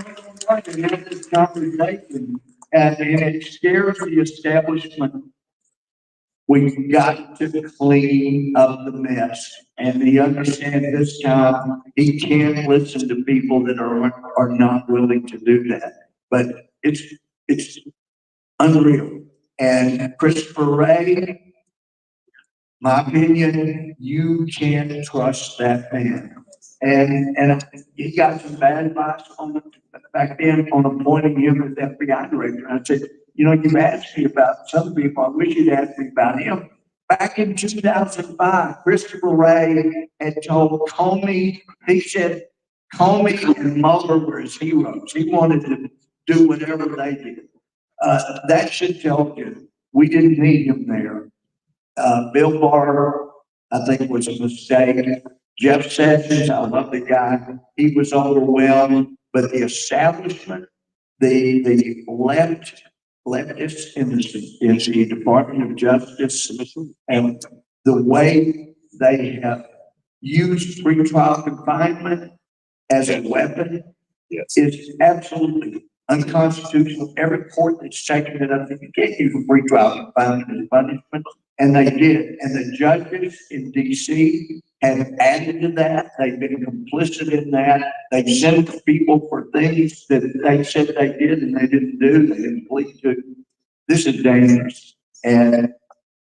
and had this conversation, and it scares the establishment. We've got to clean up the mess, and he understands this time he can't listen to people that are not willing to do that. But it's unreal. And Christopher Ray, my opinion, you can't trust that man. And he got some bad advice back then on appointing him as FBI director. I said, you know, you've asked me about some people. I wish you'd asked me about him. Back in 2005, Christopher Ray had told Comey, he said, Comey and Mueller were his heroes. He wanted to do whatever they did. That should tell you, we didn't need him there. Bill Barr, I think, was a mistake. Jeff Sessions, I love the guy. He was overwhelmed, but the establishment, the leftists in the Department of Justice, and the way they have used pretrial confinement as a weapon is absolutely unconstitutional. Every court that's taken it up, you can't use a pretrial confinement as punishment. And they did. And the judges in DC have added to that. They've been complicit in that. They've sent people for things that they said they did and they didn't do. They didn't plead to. This is dangerous. And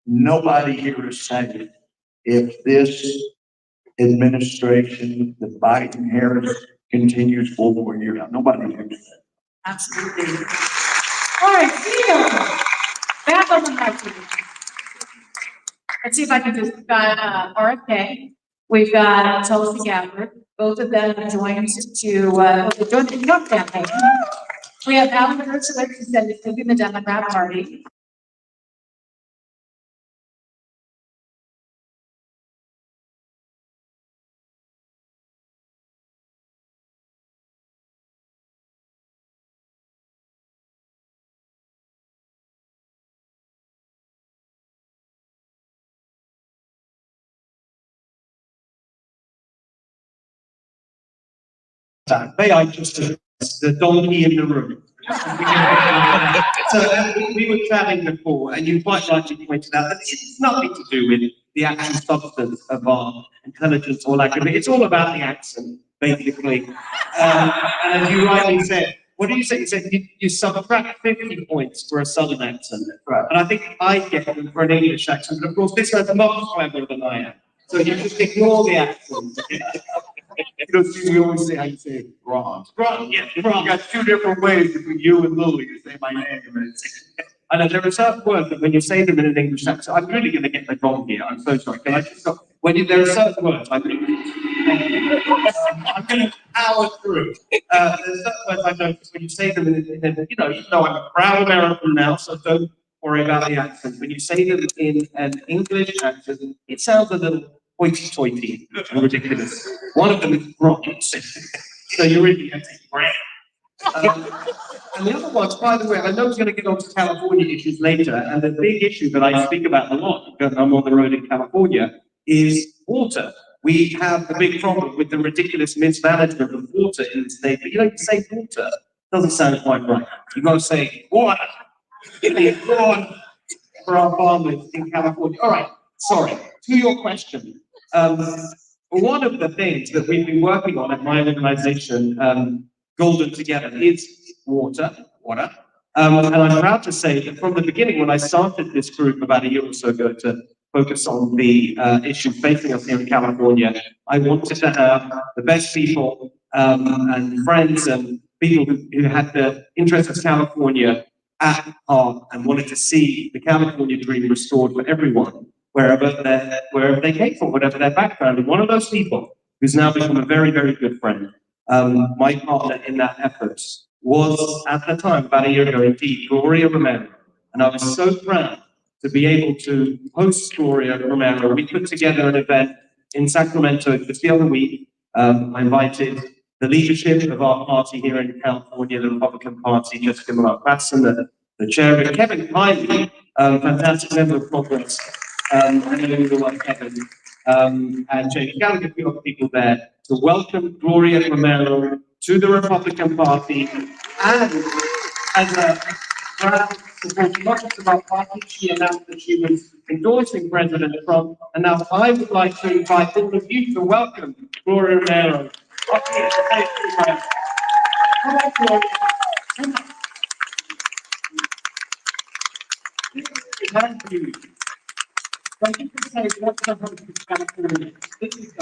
nobody here is saying if this administration, the Biden-Harris, continues for 4 years. Nobody here is saying. Absolutely. All right, Theo, back on the mic. Let's see if I can just, we've got RFK, we've got Tulsi Gabbard, both of them joined to join the Trump campaign. We have Alan Dershowitz, who said he's leaving the Democrat Party. May I just address the donkey in the room? So we were chatting before, and you quite rightly pointed out that it's nothing to do with the actual substance of our intelligence or lack of it. It's all about the accent, basically. And as you rightly said, what did you say? You said you subtract 50 points for a southern accent. Right. And I think I get them for an English accent. But of course, this guy's much cleverer than I am. So you just ignore the accent. You know, see, we always say how you say it wrong. Wrong, yeah, wrong. You got two different ways between you and Lily to say my name. I know there are certain words that when you say them in an English accent, I'm really going to get the wrong here. I'm so sorry. Can I just stop? There are certain words I'm going to power through. There's certain words I notice when you say them even though I'm a proud American now, so don't worry about the accent. When you say them in an English accent, it sounds a little hoity-toity and ridiculous. One of them is rocket. So you really have to brand. And the other ones, by the way, I know we're going to get on to California issues later, and the big issue that I speak about a lot because I'm on the road in California is water. We have the big problem with the ridiculous mismanagement of water in the state, but you don't say water. Doesn't sound quite right. You've got to say water. Give me water for our farmers in California. All right, sorry. To your question, one of the things that we've been working on at my organization, Golden Together, is water. And I'm proud to say that from the beginning, when I started this group about a year or so ago to focus on the issues facing us here in California, I wanted to have the best people and friends and people who had the interest of California at heart and wanted to see the California dream restored for everyone, wherever they came from, whatever their background. And one of those people, who's now become a very, very good friend, my partner in that effort, was at the time, about a year ago indeed, Gloria Romero. And I was so proud to be able to host Gloria Romero. We put together an event in Sacramento just the other week. I invited the leadership of our party here in California, the Republican Party, Jessica Malak-Batson, the chair of it, Kevin Kiley, fantastic member of Congress, and the one Kevin, and James Gallagher, a few other people there, to welcome Gloria Romero to the Republican Party, and as a proud supporter, not just of our party, she announced that she was endorsing President Trump, and now I would like to invite all of you to welcome Gloria Romero up here. Thank you, friends. Come on, Gloria. Thank you. Thank you for saying what the heck is California. This is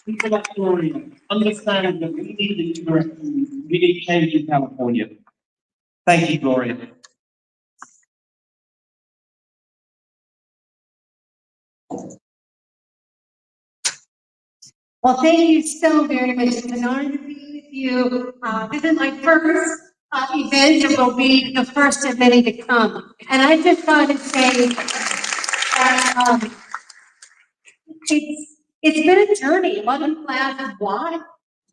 people like Gloria understand that we need the direction, we need change in California. Thank you, Gloria. Well, thank you so very much. It's an honor to be with you. This is my first event. It will be the first of many to come. And I just want to say that it's been a journey. A lot of people ask why.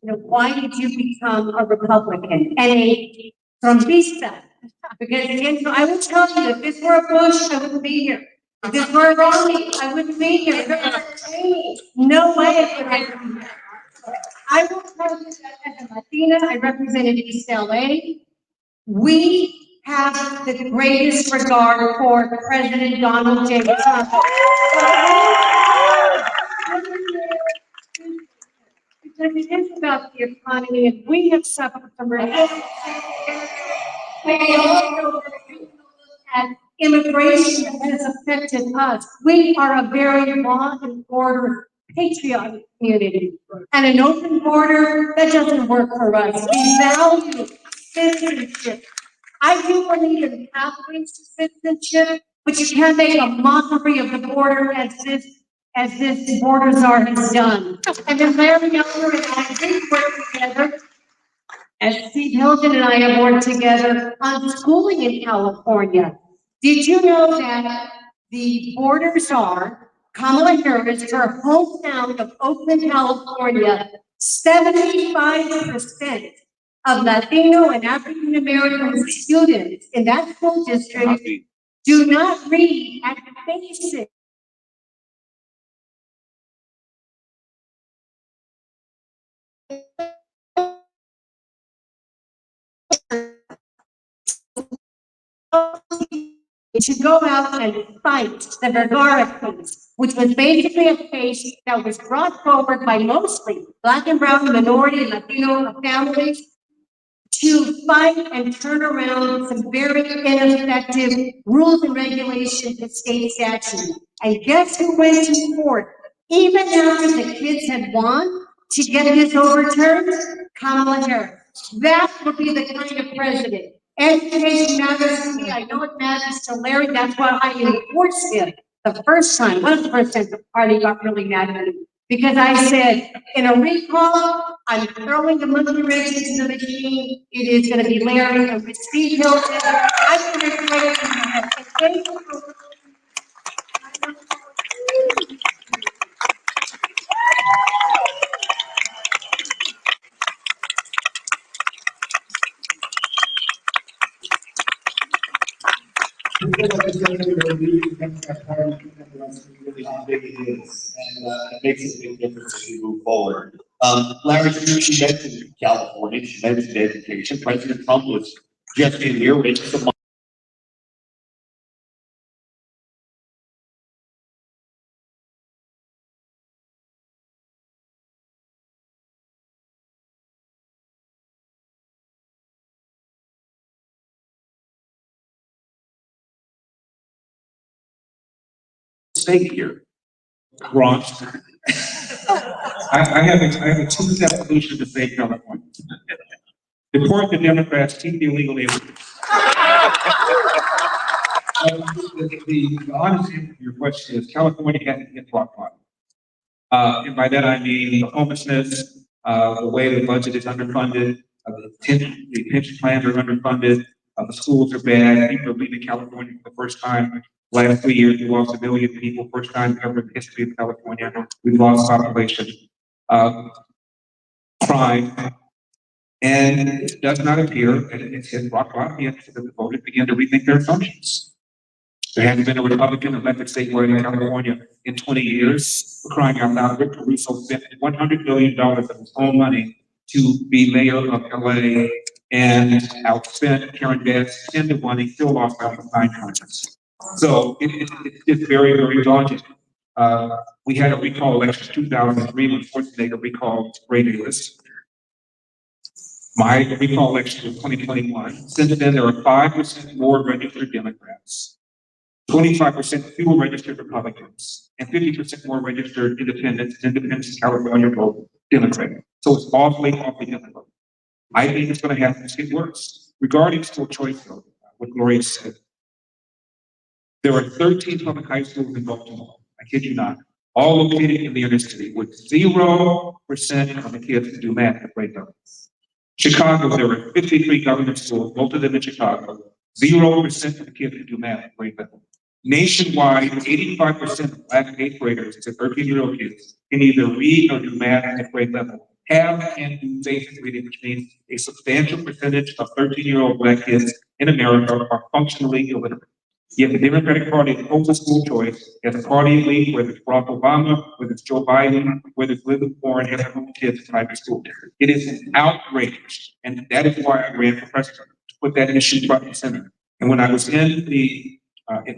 You know, why did you become a Republican and a Trumpista? Because you know, I will tell you, if this were a Bush, I wouldn't be here. If this were a Romney, I wouldn't be here. If it was a Cheney, no way I would be here. I will tell you that as a Latina, I represented East LA. We have the greatest regard for President Donald J. Trump. Because it is about the economy, and we have suffered from racism. We also at immigration has affected us. We are a very law and order patriotic community. And an open border, that doesn't work for us. We value citizenship. I do believe in pathways to citizenship, but you can't make a mockery of the border as this border czar has done. And then Larry Elder and I did work together, as Steve Hilton and I have worked together on schooling in California. Did you know that the border czar, Kamala Harris, her hometown of Oakland, California, 75% of Latino and African American students in that school district do not read at basic. It should go out and fight the Vergara case, which was basically a case that was brought forward by mostly Black and brown minority and Latino families to fight and turn around some very ineffective rules and regulations in state statute. And guess who went to court? Even after the kids had won to get this overturned? Kamala Harris. That would be the kind of president. Education matters to me. I know it matters to Larry. That's why I enforced him the first time. One of the first times the party got really mad at me. Because I said, in a recall, I'm throwing the monkey wrench into the machine. It is going to be Larry and Steve Hilton. I'm going to play it. Really how big it is, and it makes a big difference as we move forward. Larry, she mentioned California, she mentioned education. President Trump was just in here with some Stay here. Ross. I have a two-step solution to save California. Deport the Democrats, keep the illegal aliens. The honest answer to your question is California hasn't hit rock bottom. And by that I mean the homelessness, the way the budget is underfunded, the pension plans are underfunded, the schools are bad, people are leaving California for the first time. Last 3 years, we lost 1 million people, first time ever in the history of California. We've lost population, crime, and it does not appear that it's hit rock bottom yet that the voters begin to rethink their assumptions. There hasn't been a Republican elected statewide in California in 20 years. For crying out loud, Rick Caruso spent $100 million of his own money to be mayor of LA and outspent Karen Bass 10-1. He still lost by 9 points. So it's just very, very daunting. We had a recall election in 2003 when Schwarzenegger recalled Ray Davis. My recall election was 2021. Since then, there are 5% more registered Democrats. 25% fewer registered Republicans, and 50% more registered independents, and independents in California vote Democrat. So it's awfully, awfully difficult. I think it's going to have to get worse. Regarding school choice, though, what Gloria said, there are 13 public high schools in Baltimore, I kid you not, all located in the inner city, with 0% of the kids to do math at grade level. Chicago, there are 53 government schools, most of them in Chicago, 0% of the kids to do math at grade level. Nationwide, 85% of Black 8th graders, it's 13-year-old kids, can either read or do math at grade level. Have and do basic reading, which means a substantial percentage of 13-year-old Black kids in America are functionally illiterate. Yet the Democratic Party opposes school choice as a party elite, whether it's Barack Obama, whether it's Joe Biden, whether it's Elizabeth Warren, has their own kids in private school. It is an outrage, and that is why I ran for president, to put that issue front and center. And when I was in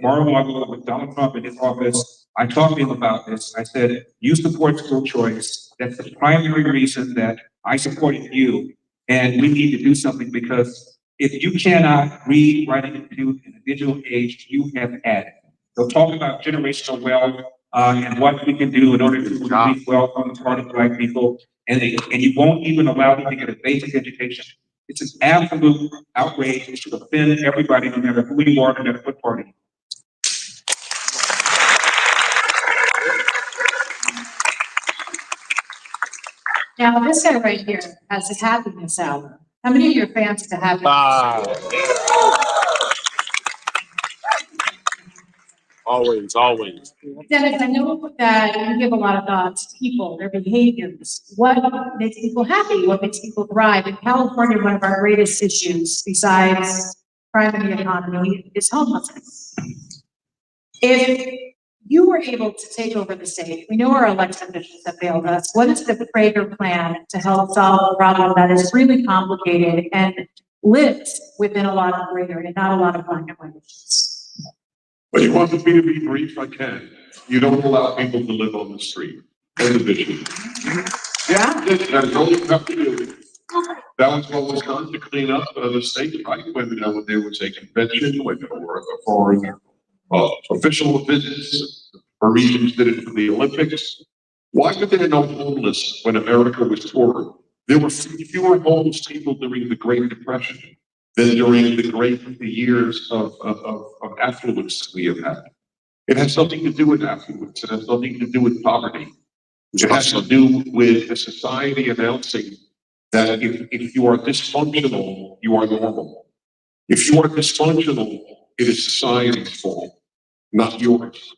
Mar-a-Lago with Donald Trump in his office, I talked to him about this. I said, you support school choice. That's the primary reason that I supported you. And we need to do something, because if you cannot read, write, and compute in a digital age, you have had it. They'll talk about generational wealth and what we can do in order to increase wealth on the part of Black people. And you won't even allow them to get a basic education. It's an absolute outrage. It should offend everybody, no matter who you are, no matter what party. Now, this guy right here has a happiness hour. How many of your fans to happiness? Always, always. Dennis, I know that you give a lot of thought to people, their behaviors, what makes people happy, what makes people thrive. In California, one of our greatest issues, besides crime and the economy, is homelessness. If you were able to take over the state, we know our elected officials have failed us. What is the Prager plan to help solve a problem that is really complicated and lives within a lot of greater and not a lot of black and white issues? Well, you want me to be brief? I can. You don't allow people to live on the street. Individually. Yeah, that is all you have to do. That was what was done to clean up the state, right? When there was a convention, when there were foreign official visits, Parisians did it for the Olympics. Why were there no homeless when America was poor? There were fewer homeless people during the Great Depression than during the years of affluence we have had. It has nothing to do with affluence. It has nothing to do with poverty. It has to do with a society announcing that if you are dysfunctional, you are normal. If you are dysfunctional, it is society's fault, not yours.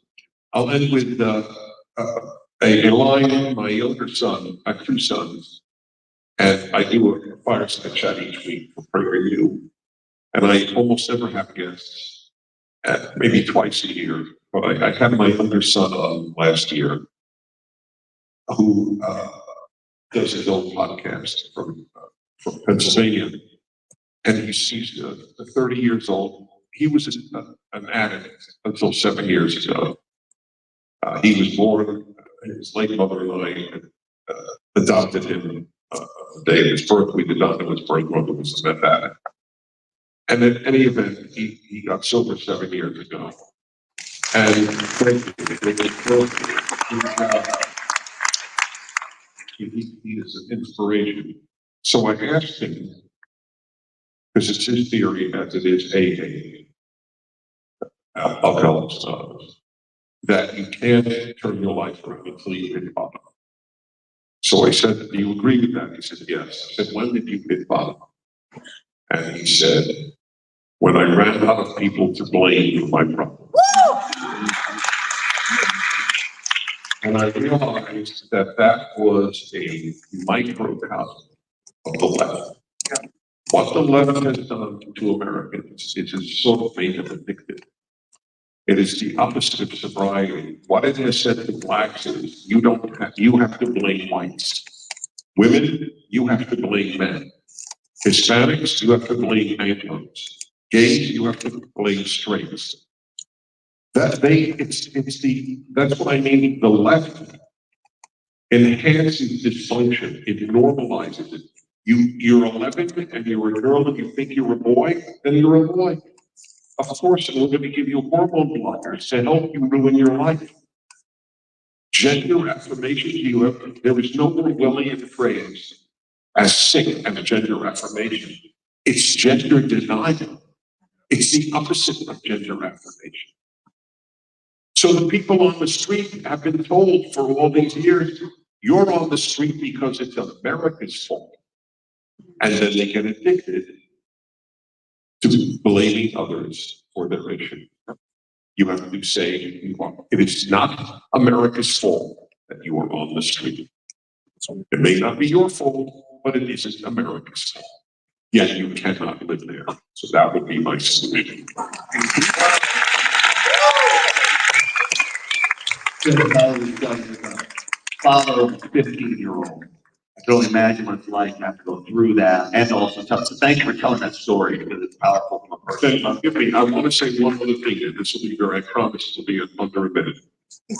I'll end with a line. My younger son, I have two sons, and I do a fireside chat each week for Prayer U. And I almost never have guests, maybe twice a year. But I had my younger son on last year, who does his own podcast from Pennsylvania. And he's 30 years old. He was an addict until 7 years ago. He was born, his late mother and I adopted him the day of his birth. We did not know his birth mother was a meth addict. And in any event, he got sober 7 years ago. And he is an inspiration. So I asked him, because it's his theory, as it is alcoholics, that you can't turn your life around until you hit bottom. So I said, do you agree with that? He said, yes. I said, when did you hit bottom? And he said, when I ran out of people to blame for my problem. And I realized that that was a microcosm of the left. What the left has done to Americans is sort of made them addicted. It is the opposite of sobriety. What it has said to blacks is you have to blame whites. Women, you have to blame men. Hispanics, you have to blame Anglos. Gays, you have to blame straights. That's what I mean. The left enhances dysfunction. It normalizes it. You're 11 and you're a girl and you think you're a boy, then you're a boy. of course, we're going to give you hormone blockers to help you ruin your life. Gender affirmation, there is no Orwellian phrase as sick as gender affirmation. It's gender denial. It's the opposite of gender affirmation. So the people on the street have been told for all these years, you're on the street because it's America's fault. And then they get addicted to blaming others for their issue. You have to say, it is not America's fault that you are on the street. It may not be your fault, but it isn't America's fault. Yet you cannot live there. So that would be my solution. Father of a 15-year-old. I can only imagine what it's like to have to go through that and also tell. So thank you for telling that story because it's powerful from a person. I want to say one other thing, and this will be I promise to be under a minute,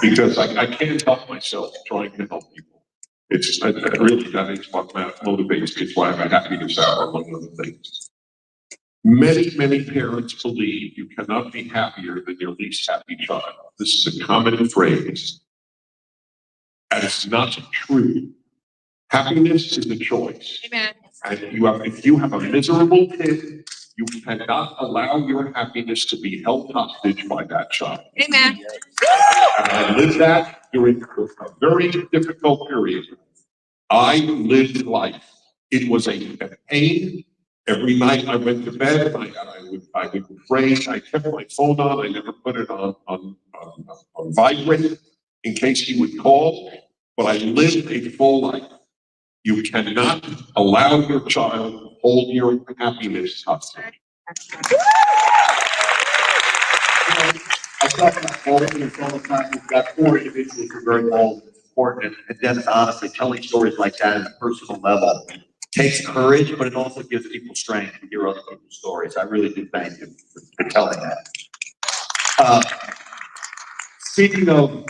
because I can't help myself trying to help people. It's really, that is what motivates me. It's why I have a happiness hour, among other things. Many parents believe you cannot be happier than your least happy child. This is a common phrase. And it's not true. Happiness is a choice. Amen. And if you have a miserable kid, you cannot allow your happiness to be held hostage by that child. Amen. And I lived that during a very difficult period. I lived life. It was a pain. Every night I went to bed, I would pray. I kept my phone on. I never put it on vibrate in case he would call. But I lived a full life. You cannot allow your child to hold your happiness hostage. I talk about boldness all the time. We've got 4 individuals who are very bold. It's important. And Dennis, honestly, telling stories like that at a personal level takes courage, but it also gives people strength to hear other people's stories. I really do thank you for telling that. Speaking of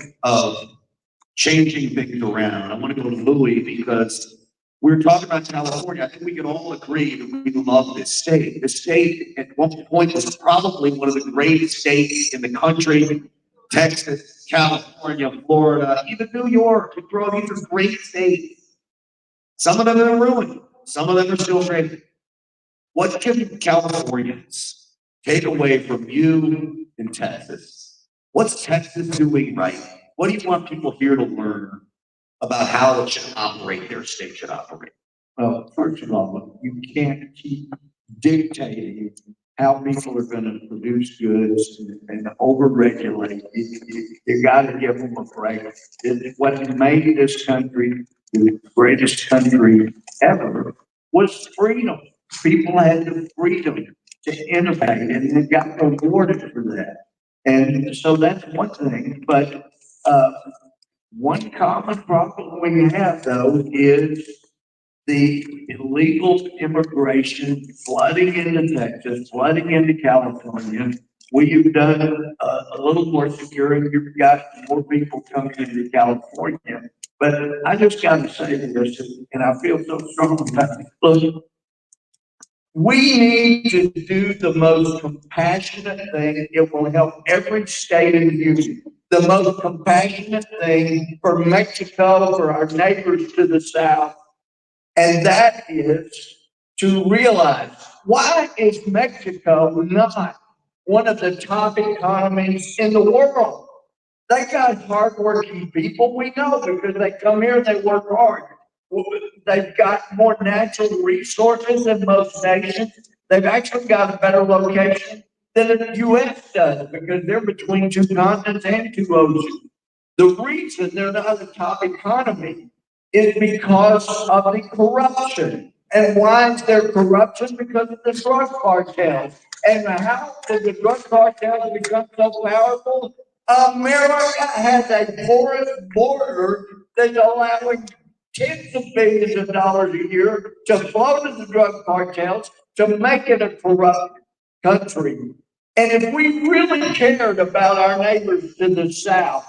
changing things around, I want to go to Louis because we were talking about California. I think we can all agree that we love this state. The state at one point was probably one of the greatest states in the country. Texas, California, Florida, even New York. These are great states. Some of them are ruined. Some of them are still great. What can Californians take away from you in Texas? What's Texas doing right? What do you want people here to learn about how it should operate, their state should operate? Well, first of all, you can't keep dictating how people are going to produce goods and over-regulate. You got to give them a break. What made this country the greatest country ever was freedom. People had the freedom to innovate, and they got rewarded for that. And so that's one thing. But one common problem we have, though, is the illegal immigration flooding into Texas, flooding into California. We've done a little more security. You've got more people coming into California. But I just got to say this, and I feel so strong about it. Look, we need to do the most compassionate thing. It will help every state in the union. The most compassionate thing for Mexico, for our neighbors to the south, and that is to realize, why is Mexico not one of the top economies in the world? They got hardworking people, we know, because they come here, they work hard. They've got more natural resources than most nations. They've actually got a better location than the U.S. does, because they're between 2 continents and 2 oceans. The reason they're not a top economy is because of the corruption. And why is there corruption? Because of the drug cartels. And how did the drug cartels become so powerful? America has a porous border that's allowing tens of billions of dollars a year to flow to the drug cartels to make it a corrupt country. And if we really cared about our neighbors to the south,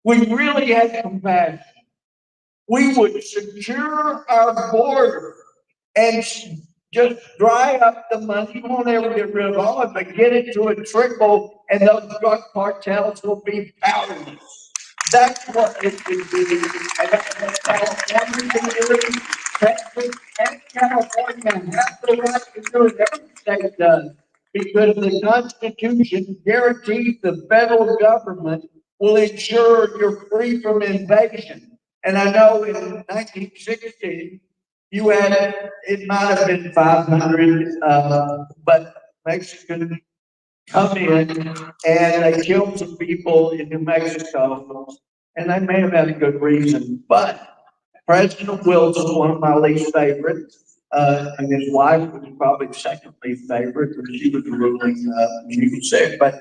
we really had compassion, we would secure our border and just dry up the money. You won't ever get rid of all of it, but get it to a trickle and those drug cartels will be powerless. That's what it should be. And that's what California can do. Texas and California have the right to do it. Every state does. Because the Constitution guarantees the federal government will ensure you're free from invasion. And I know in 1960, you had, it might have been 500, but Mexicans come in and they killed some people in New Mexico. And they may have had a good reason, but President Wilson, one of my least favorites, and his wife was probably second least favorite, because she was ruling, you could say, but,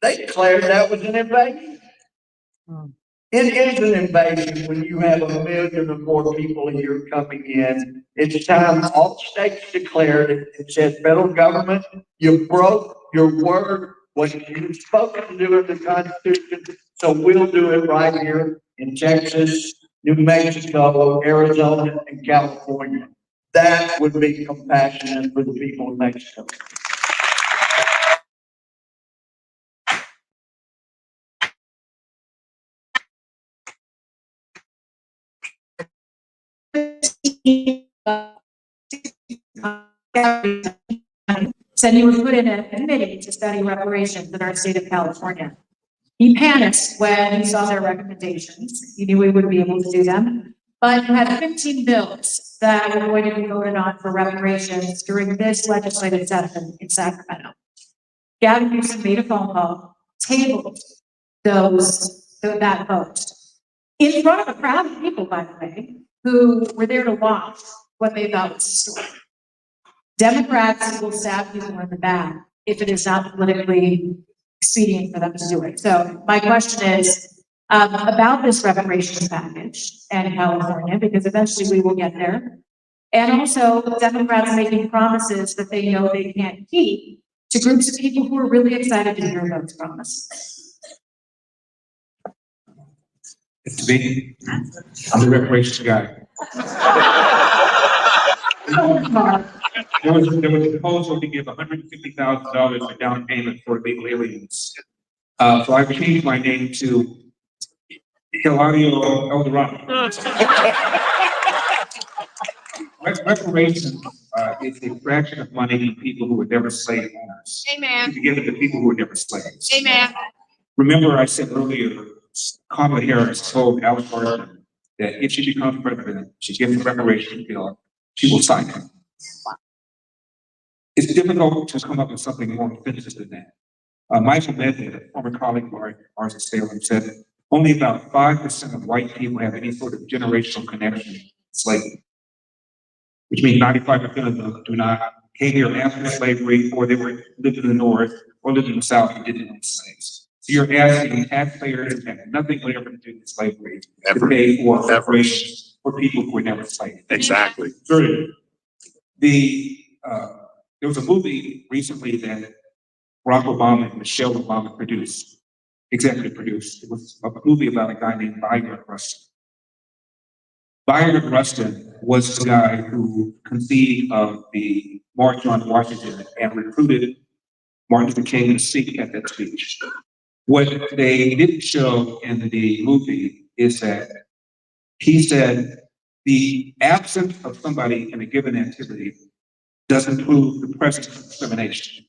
they declared that was an invasion. It is an invasion when you have 1 million or more people a year coming in. It's time all states declared it. It said, federal government, you broke your word, what you're supposed to do in the Constitution. So we'll do it right here in Texas, New Mexico, Arizona, and California. That would be compassionate for the people of Mexico. Said he would put in a committee to study reparations in our state of California. He panicked when he saw their recommendations. He knew we would be able to do them, but he had 15 bills that were going to be voted on for reparations during this legislative session in Sacramento. Gavin Newsom made a phone call, tabled that vote in front of a crowd of people, by the way, who were there to watch what they thought was a story. Democrats will stab people in the back if it is not politically expedient for them to do it. So my question is about this reparations package in California, because eventually we will get there. And also Democrats making promises that they know they can't keep to groups of people who are really excited to hear those promises. It's me. I'm the reparations guy. There was a proposal to give $150,000 for down payment for illegal aliens. So I've changed my name to Hilario Eldorado. Reparations is a fraction of money to people who were never slave owners. Amen. To give it to people who were never slaves. Amen. Remember, I said earlier, Kamala Harris told Al Sharpton that if she becomes president, she gives the reparations bill, she will sign it. It's difficult to come up with something more definitive than that. Michael Medved, a former colleague of ours at Salem, said only about 5% of white people have any sort of generational connection to slavery, which means 95% of them came here after slavery, or they lived in the North, or lived in the South and didn't own slaves. So you're asking taxpayers that have nothing whatever to do with slavery to pay for reparations for people who were never slaves. Exactly. Sure. There was a movie recently that Barack Obama and Michelle Obama executive produced. It was a movie about a guy named Byron Rustin. Byron Rustin was the guy who conceived of the March on Washington and recruited Martin Luther King to speak at that speech. What they didn't show in the movie is that he said the absence of somebody in a given activity doesn't prove the presence of discrimination,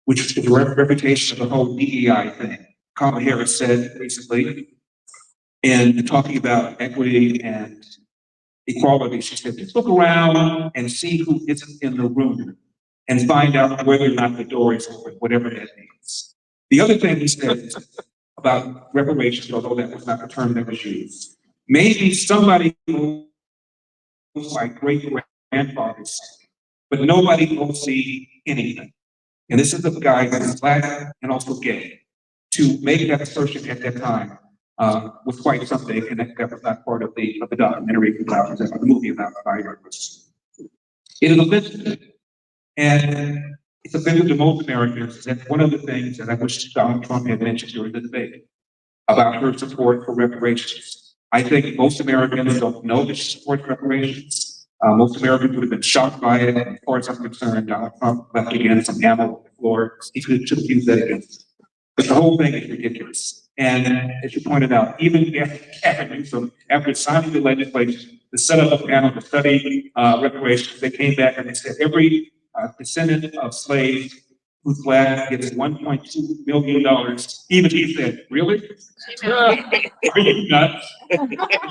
which is the reputation of the whole DEI thing. Kamala Harris said recently, in talking about equity and equality, she said, just look around and see who isn't in the room and find out whether or not the door is open, whatever that means. The other thing he said about reparations, although that was not the term that was used, maybe somebody owes my great-grandfathers, but nobody owes me anything. And this is a guy that is Black and also gay. To make that assertion at that time was quite something, and that was not part of the documentary about the movie about Byron Rustin. It is offensive, and it's offensive to most Americans. And one of the things that I wish Donald Trump had mentioned during the debate about her support for reparations. I think most Americans don't know that she supports reparations. Most Americans would have been shocked by it. And as far as I'm concerned, Donald Trump left again some ammo on the floor. He should have used that against. But the whole thing is ridiculous. And as you pointed out, even Gavin Newsom, after signing the legislation to set up a panel to study reparations, they came back and they said every descendant of slaves whose flag gets $1.2 million. Even he said, really? Are you nuts?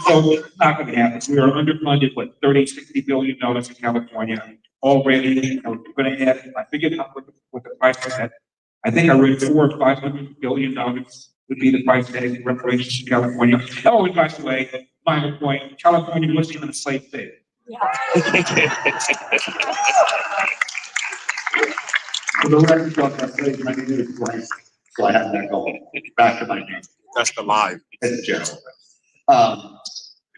So it's not going to happen. We are underfunded, what, $60 billion in California already. We're going to add, I figured out what the price of that. I think I read $400 or $500 billion would be the price tag in reparations in California. Oh, and by the way, minor point, California wasn't even a slave state. For the record, Dr. I say my name is Bryce, so I have that going back to my name. That's the live. As a general.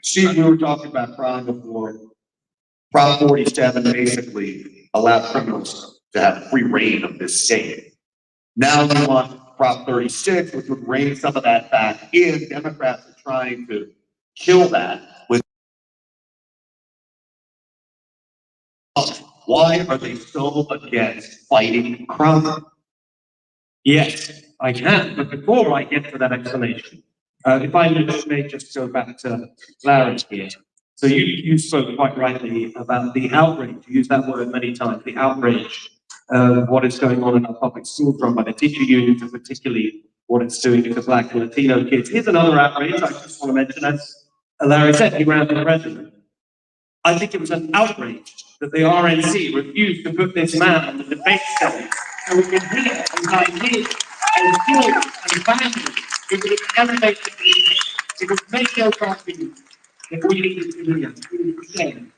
Steve, we were talking about crime before. Prop 47 basically allowed criminals to have free reign of this state. Now we want Prop 36, which would rein some of that back in. Democrats are trying to kill that with. Why are they so against fighting crime? Yes, I can, but before I get to that explanation, if I may just go back to Larry here. So you spoke quite rightly about the outrage, you used that word many times, the outrage of what is going on in our public schools run by the teacher unions, and particularly what it's doing to the Black and Latino kids. Here's another outrage I just want to mention, as Larry said, he ran for president. I think it was an outrage that the RNC refused to put this man on the debate stage so we can hear his ideas and theories and values. It would elevate the people. It would make your country if we needed to be an absolute shame.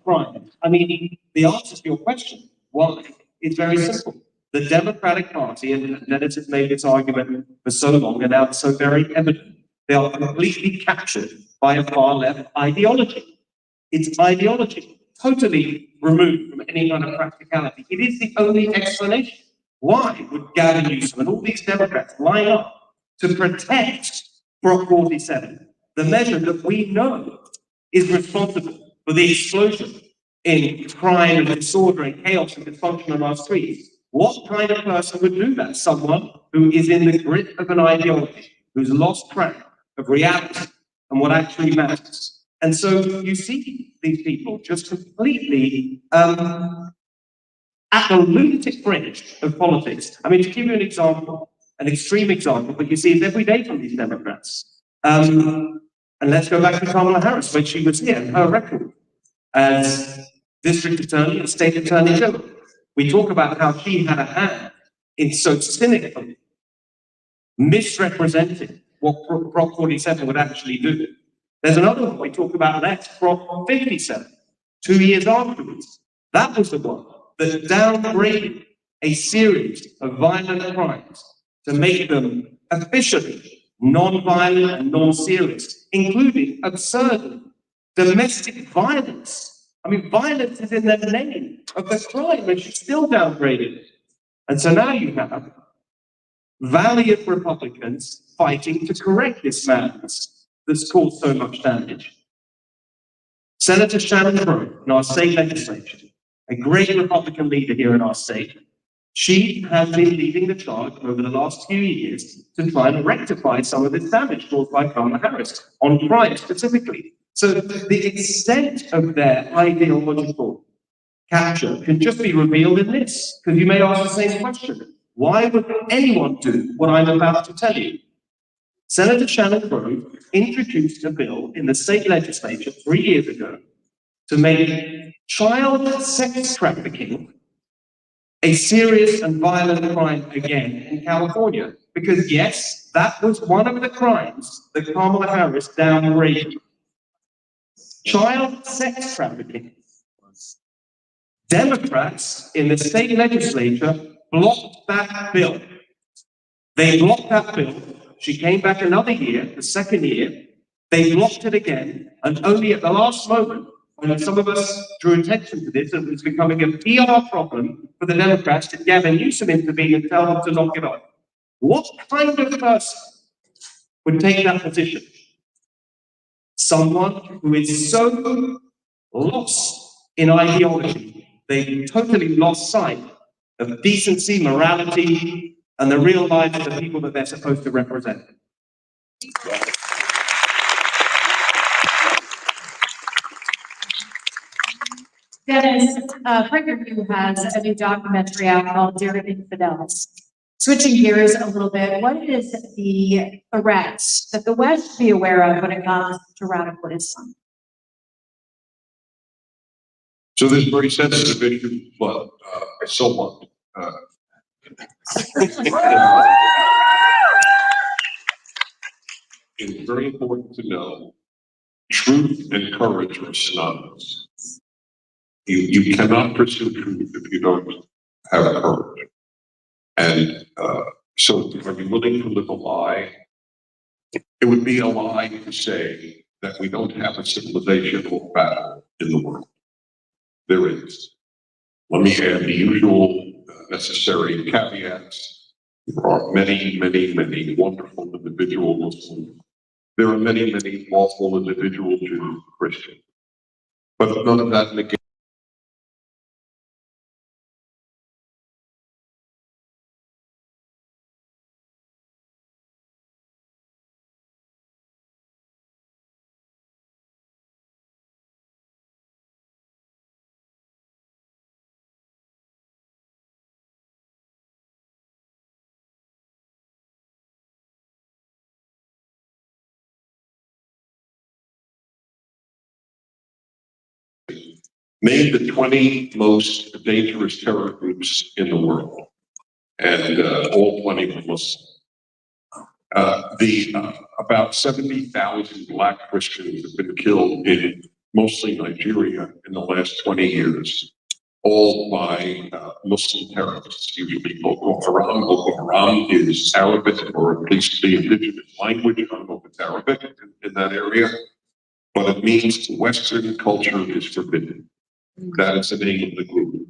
Brian, I mean, the answer to your question, why, is very simple. The Democratic Party, and Dennis has made this argument for so long, and now it's so very evident, they are completely captured by a far left ideology. It's ideology, totally removed from any kind of practicality. It is the only explanation. Why would Gavin Newsom and all these Democrats line up to protect Prop 47, the measure that we know is responsible for the explosion in crime and disorder and chaos and dysfunction on our streets? What kind of person would do that? Someone who is in the grip of an ideology, who's lost track of reality and what actually matters. And so you see these people just completely at the lunatic fringe of politics. I mean, to give you an example, an extreme example, but you see it every day from these Democrats. And let's go back to Kamala Harris when she was here, and her record as district attorney and state attorney general. We talk about how she had a hand in so cynically misrepresenting what Prop 47 would actually do. There's another one we talk about next, Prop 57, 2 years afterwards. That was the one that downgraded a series of violent crimes to make them officially non-violent and non-serious, including absurd domestic violence. I mean, violence is in the name of the crime, and she still downgraded it. And so now you have valiant Republicans fighting to correct this madness that's caused so much damage. Senator Shannon Crowe in our state legislature, a great Republican leader here in our state, she has been leading the charge over the last few years to try and rectify some of this damage caused by Kamala Harris on crime specifically. So the extent of their ideological capture can just be revealed in this, because you may ask the same question. Why would anyone do what I'm about to tell you? Senator Shannon Crowe introduced a bill in the state legislature 3 years ago to make child sex trafficking a serious and violent crime again in California. Because yes, that was one of the crimes that Kamala Harris downgraded. Child sex trafficking. Democrats in the state legislature blocked that bill. They blocked that bill. She came back another year, the second year. They blocked it again, and only at the last moment, when some of us drew attention to this, and it was becoming a PR problem for the Democrats, did Gavin Newsom intervene and tell them to knock it off. What kind of person would take that position? someone who is so lost in ideology, they totally lost sight of decency, morality, and the real lives of the people that they're supposed to represent. Dennis, PragerU has a new documentary out called Dear Infidels. Switching gears a little bit, what is the threats that the West should be aware of when it comes to radical Islam? So this is very sensitive issue, but so what? It's very important to know truth and courage are synonymous. You cannot pursue truth if you don't have courage. And so are you willing to live a lie? It would be a lie to say that we don't have a civilizational battle in the world. There is. Let me add the usual necessary caveats. There are many, many, many wonderful individual Muslims. There are many, many awful individual Jews, Christians. But none of that negates. Name the 20 most dangerous terror groups in the world, and all 20 were Muslim. About 70,000 Black Christians have been killed in mostly Nigeria in the last 20 years, all by Muslim terrorists, usually Boko Haram. Boko Haram is Arabic, or at least the indigenous language. I don't know if it's Arabic in that area, but it means Western culture is forbidden. That is the name of the group.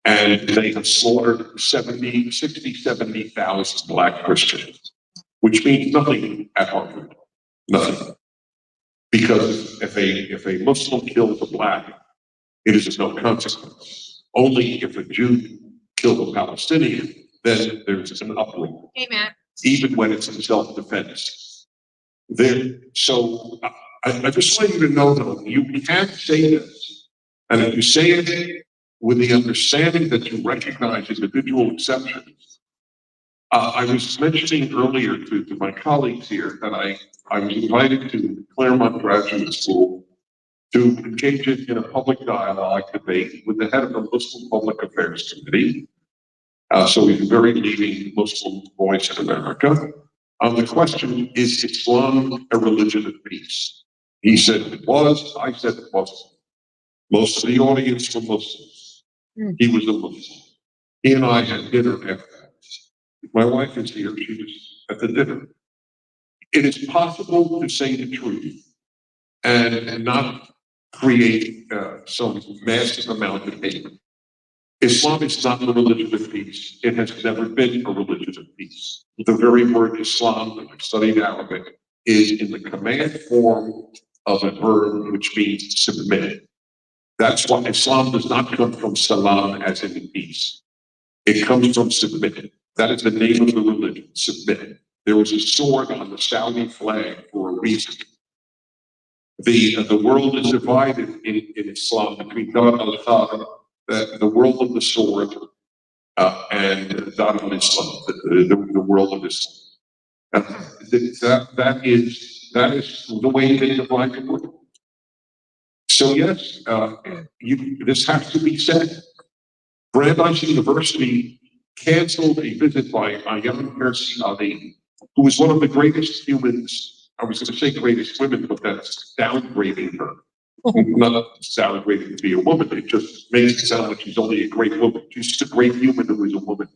And they have slaughtered 70,000 Black Christians, which means nothing at Harvard. Nothing. Because if a Muslim kills a Black, it is of no consequence. Only if a Jew kills a Palestinian, then there's an uproar. Amen. Even when it's in self-defense. So I just want you to know, though, you can't say this. And if you say it with the understanding that you recognize individual exceptions, I was mentioning earlier to my colleagues here that I was invited to Claremont Graduate School to engage in a public dialogue debate with the head of the Muslim Public Affairs Committee. So he's a very leading Muslim voice in America. On the question, is Islam a religion of peace? He said it was, I said it wasn't. Most of the audience were Muslims. He was a Muslim. He and I had dinner after that. My wife is here, she was at the dinner. It is possible to say the truth and not create some massive amount of hate. Islam is not a religion of peace. It has never been a religion of peace. The very word Islam, when I studied Arabic, is in the command form of a verb which means submit. That's why Islam does not come from salam as in peace. It comes from submit. That is the name of the religion, submit. There was a sword on the Saudi flag for a reason. The world is divided in Islam between Dar al-Khar, the world of the sword, and Dar al-Islam, the world of Islam. That is the way they divide the world. So yes, this has to be said. Brandeis University canceled a visit by Ayaan Hirsi Ali, who was one of the greatest humans. I was going to say greatest women, but that's downgrading her. Not downgrading to be a woman. It just makes it sound like she's only a great woman. She's just a great human who is a woman.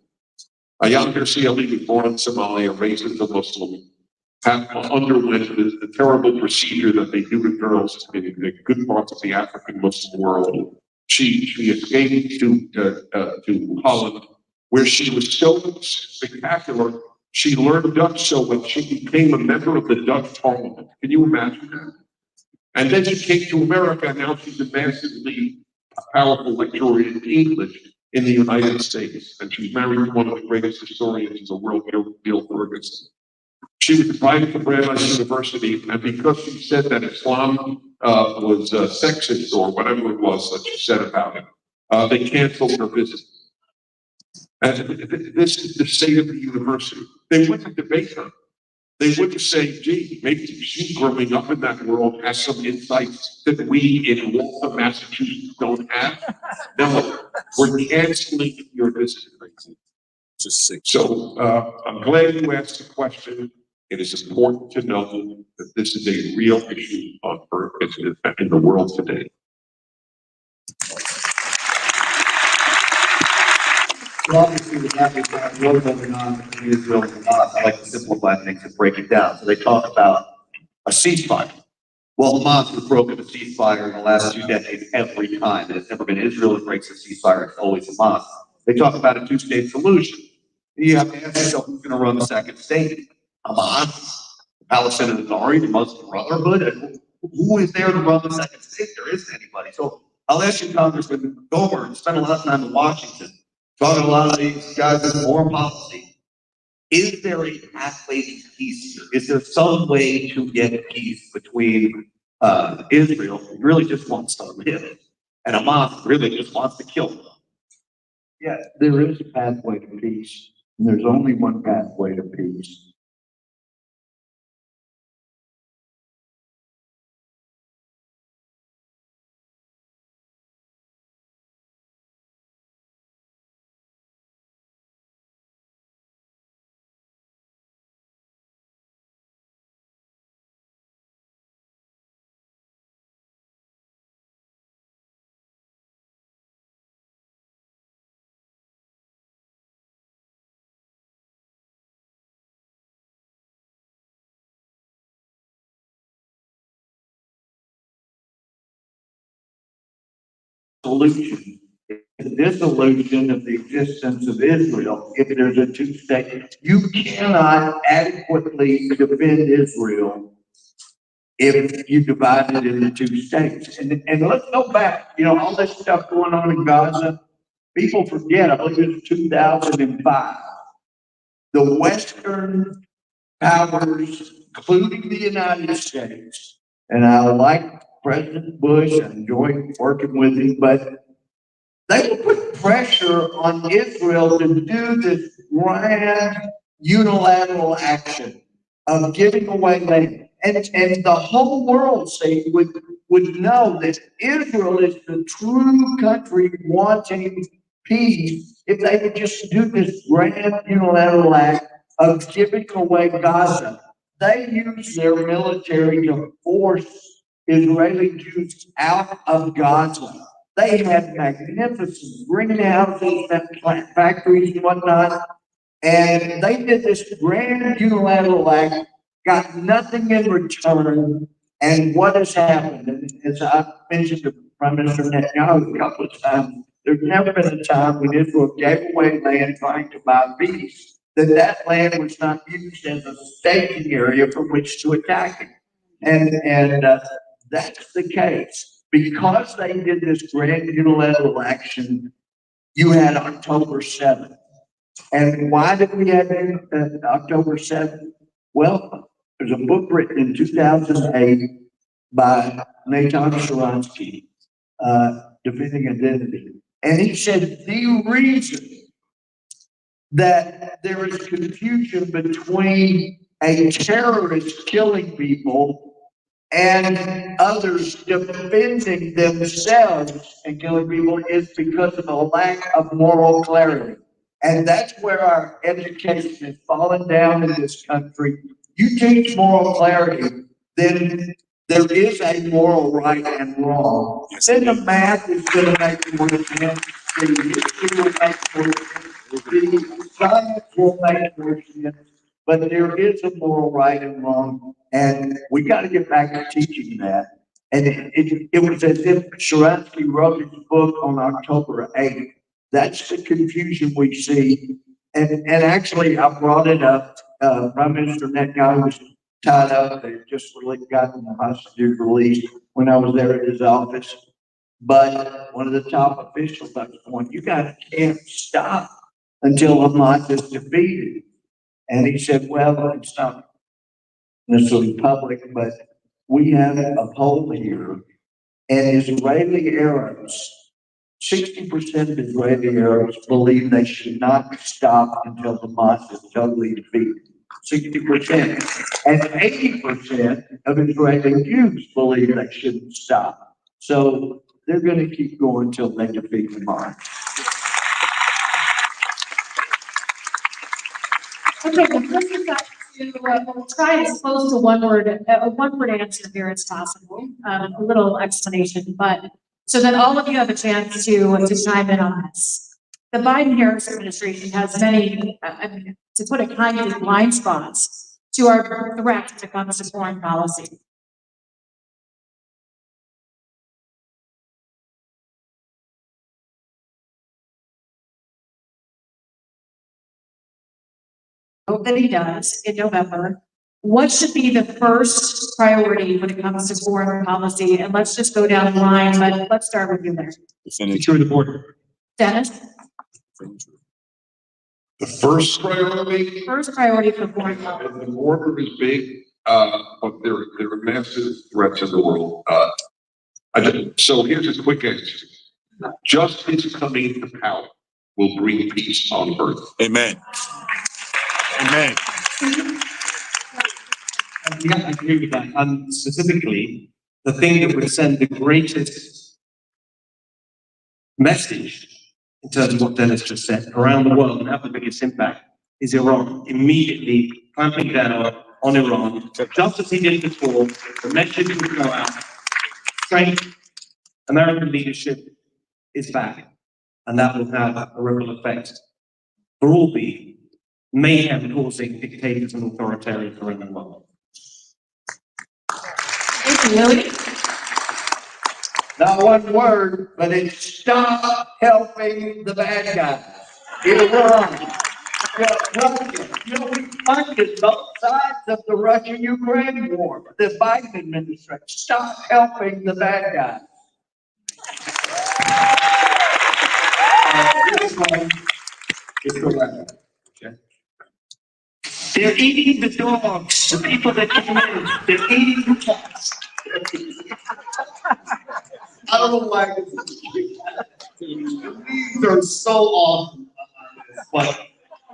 Ayaan Hirsi Ali was born in Somalia, raised as a Muslim, underwent the terrible procedure that they do to girls in good parts of the African Muslim world. She escaped to Holland, where she was so spectacular. She learned Dutch, so when she became a member of the Dutch Parliament, can you imagine that? And then she came to America, and now she's a massively powerful lecturer in English in the United States. And she's married to one of the greatest historians in the world, Bill Ferguson. She was invited to Brandeis University, and because she said that Islam was sexist or whatever it was that she said about it, they canceled her visit. And this is the state of the university. They wouldn't debate her. They wouldn't say, gee, maybe she growing up in that world has some insights that we in Waltham, Massachusetts don't have. No, we're canceling your visit. So I'm glad you asked the question. It is important to know that this is a real issue on earth in the world today. Well, obviously, with that, we've got a lot going on between Israel and Hamas. I like to simplify things and break it down. So they talk about a ceasefire. Well, Hamas has broken a ceasefire in the last 2 decades every time. It's never been Israel that breaks a ceasefire. It's always Hamas. They talk about a two-state solution. You have to ask yourself who's going to run the second state. Hamas, the Palestinian Authority, the Muslim Brotherhood. And who is there to run the second state? There isn't anybody. So I'll ask you, Congressman Gomer, spent a lot of time in Washington, talking to a lot of these guys in foreign policy. Is there a pathway to peace here? Is there some way to get peace between Israel, who really just wants to live, and Hamas, who really just wants to kill them? Yeah, there is a pathway to peace, and there's only one pathway to peace. Solution, the dissolution of the existence of Israel, if there's a two-state. You cannot adequately defend Israel if you divide it into two states. And let's go back, all this stuff going on in Gaza, people forget, I believe it was 2005. The Western powers, including the United States, and I like President Bush, I enjoy working with him, but they will put pressure on Israel to do this grand unilateral action of giving away land. And the whole world would know that Israel is the true country wanting peace if they would just do this grand unilateral act of giving away Gaza. They use their military to force Israeli Jews out of Gaza. They had magnificent greenhouses and factories and whatnot. And they did this grand unilateral act, got nothing in return. And what has happened? And as I mentioned to Prime Minister Netanyahu a couple of times, there's never been a time when Israel gave away land trying to buy peace, that land was not used as a staging area from which to attack it. And that's the case. Because they did this grand unilateral action, you had October 7th. And why did we have October 7th? Well, there's a book written in 2008 by Nathan Sharansky, Defending Identity. And he said the reason that there is confusion between a terrorist killing people and others defending themselves and killing people is because of a lack of moral clarity. And that's where our education has fallen down in this country. You teach moral clarity, then there is a moral right and wrong. Then the math is going to make more sense. The history will make more sense. The science will make more sense. But there is a moral right and wrong. And we got to get back to teaching that. And it was as if Sharansky wrote his book on October 8th. That's the confusion we see. And actually, I brought it up. Prime Minister Netanyahu was tied up. They just really gotten the hostages released when I was there at his office. But one of the top officials at the point, you guys can't stop until Hamas is defeated. And he said, well, it's not necessarily public, but we have a poll here, and Israeli Arabs, 60% of Israeli Arabs believe they should not stop until Hamas is totally defeated. 60%. And 80% of Israeli Jews believe they shouldn't stop. So they're going to keep going until they defeat Hamas. Okay, well, let's get back to, we'll try as close to one word answer here as possible, a little explanation, but so that all of you have a chance to chime in on this. The Biden-Harris administration has many, to put it kindly, blind spots to our threat when it comes to foreign policy. Hope that he does in November. What should be the first priority when it comes to foreign policy? And let's just go down the line, but let's start with you there. Secure the border. Dennis, The first priority, first priority for foreign policy. the border is big, but there are massive threats in the world. So here's a quick answer. Justice coming to power will bring peace on earth. Amen. Amen. Yeah, I agree with that. Specifically, the thing that would send the greatest message in terms of what Dennis just said around the world and have the biggest impact is Iran. Immediately clamping down on Iran, just as he did before, the message would go out. Strength, American leadership is back, and that will have a ripple effect for all the mayhem causing dictators and authoritarians around the world. Thank you, Willie. Not one word, but it's stop helping the bad guys. Iran. We funded both sides of the Russia-Ukraine war. The Biden administration, stop helping the bad guys. This one is correct. They're eating the dogs, the people that came in. They're eating the cats. I don't know why these are so awesome. But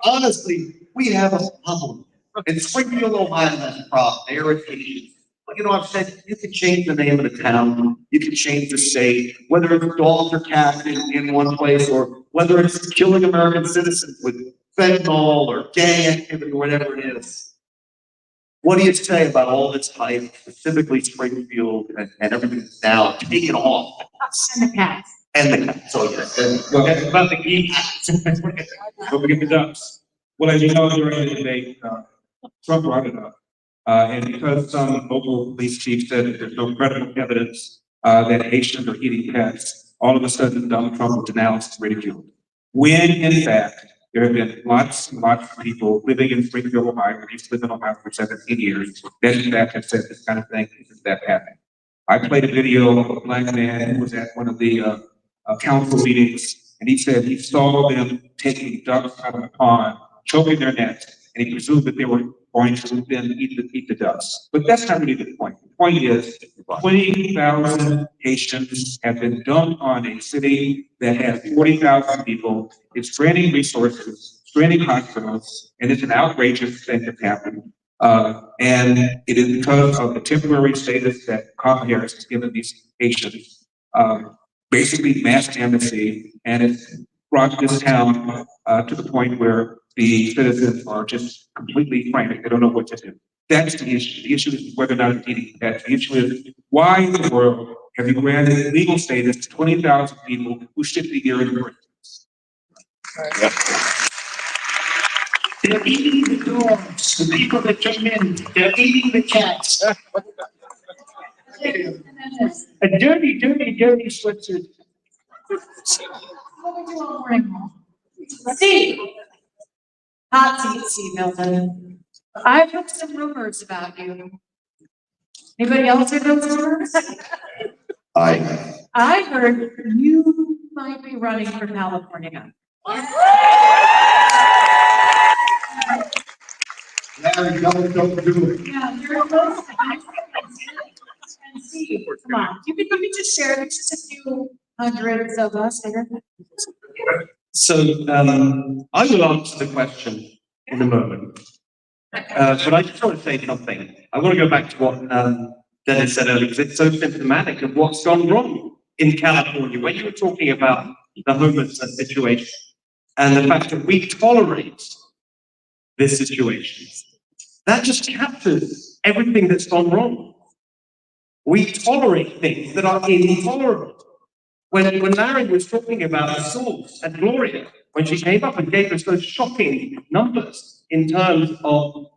honestly, we have a problem. In Springfield, Ohio, has a problem. There it is. But I've said you can change the name of the town, you can change the state, whether it's dogs or cats in one place, or whether it's killing American citizens with fentanyl or gang activity or whatever it is. What do you say about all this hype, specifically Springfield and everything that's now taken off? And the cats. And the cats, so yes. Well, that's about the geeks. Don't forget the ducks. Well, as you know, during the debate, Trump brought it up. And because some local police chief said that there's no credible evidence that Haitians are eating cats, all of a sudden Donald Trump was denounced, ridiculed. When in fact, there have been lots and lots of people living in Springfield, Ohio, who used to live in Ohio for 17 years, that in fact have said this kind of thing isn't that happening. I played a video of a black man who was at one of the council meetings, and he said he saw them taking ducks out of the pond, choking their nets, and he presumed that they were going to then eat the ducks. But that's not really the point. The point is 20,000 Haitians have been dumped on a city that has 40,000 people. It's draining resources, draining hospitals, and it's an outrageous thing that's happened. And it is because of the temporary status that Kamala Harris has given these Haitians, basically mass amnesty, and it's brought this town to the point where the citizens are just completely frantic. They don't know what to do. That's the issue. The issue is whether or not it's eating cats. The issue is why in the world have you granted legal status to 20,000 people who should be here in the first place? They're eating the dogs, the people that came in. They're eating the cats. A dirty, dirty, dirty Switzerland. Steve. Hot seat, Steve Milton. I've heard some rumors about you. Anybody else heard those rumors? I heard you might be running for California. Larry, don't do it. Yeah, you're close. And see, come on, you can just share, it's just a few hundreds of us there. So, I will answer the question in a moment. But I just want to say something. I want to go back to what Dennis said earlier, because it's so symptomatic of what's gone wrong in California, when you were talking about the homelessness situation and the fact that we tolerate this situation. That just captures everything that's gone wrong. We tolerate things that are intolerable. When Larry was talking about the source and Gloria, when she came up and gave us those shocking numbers in terms of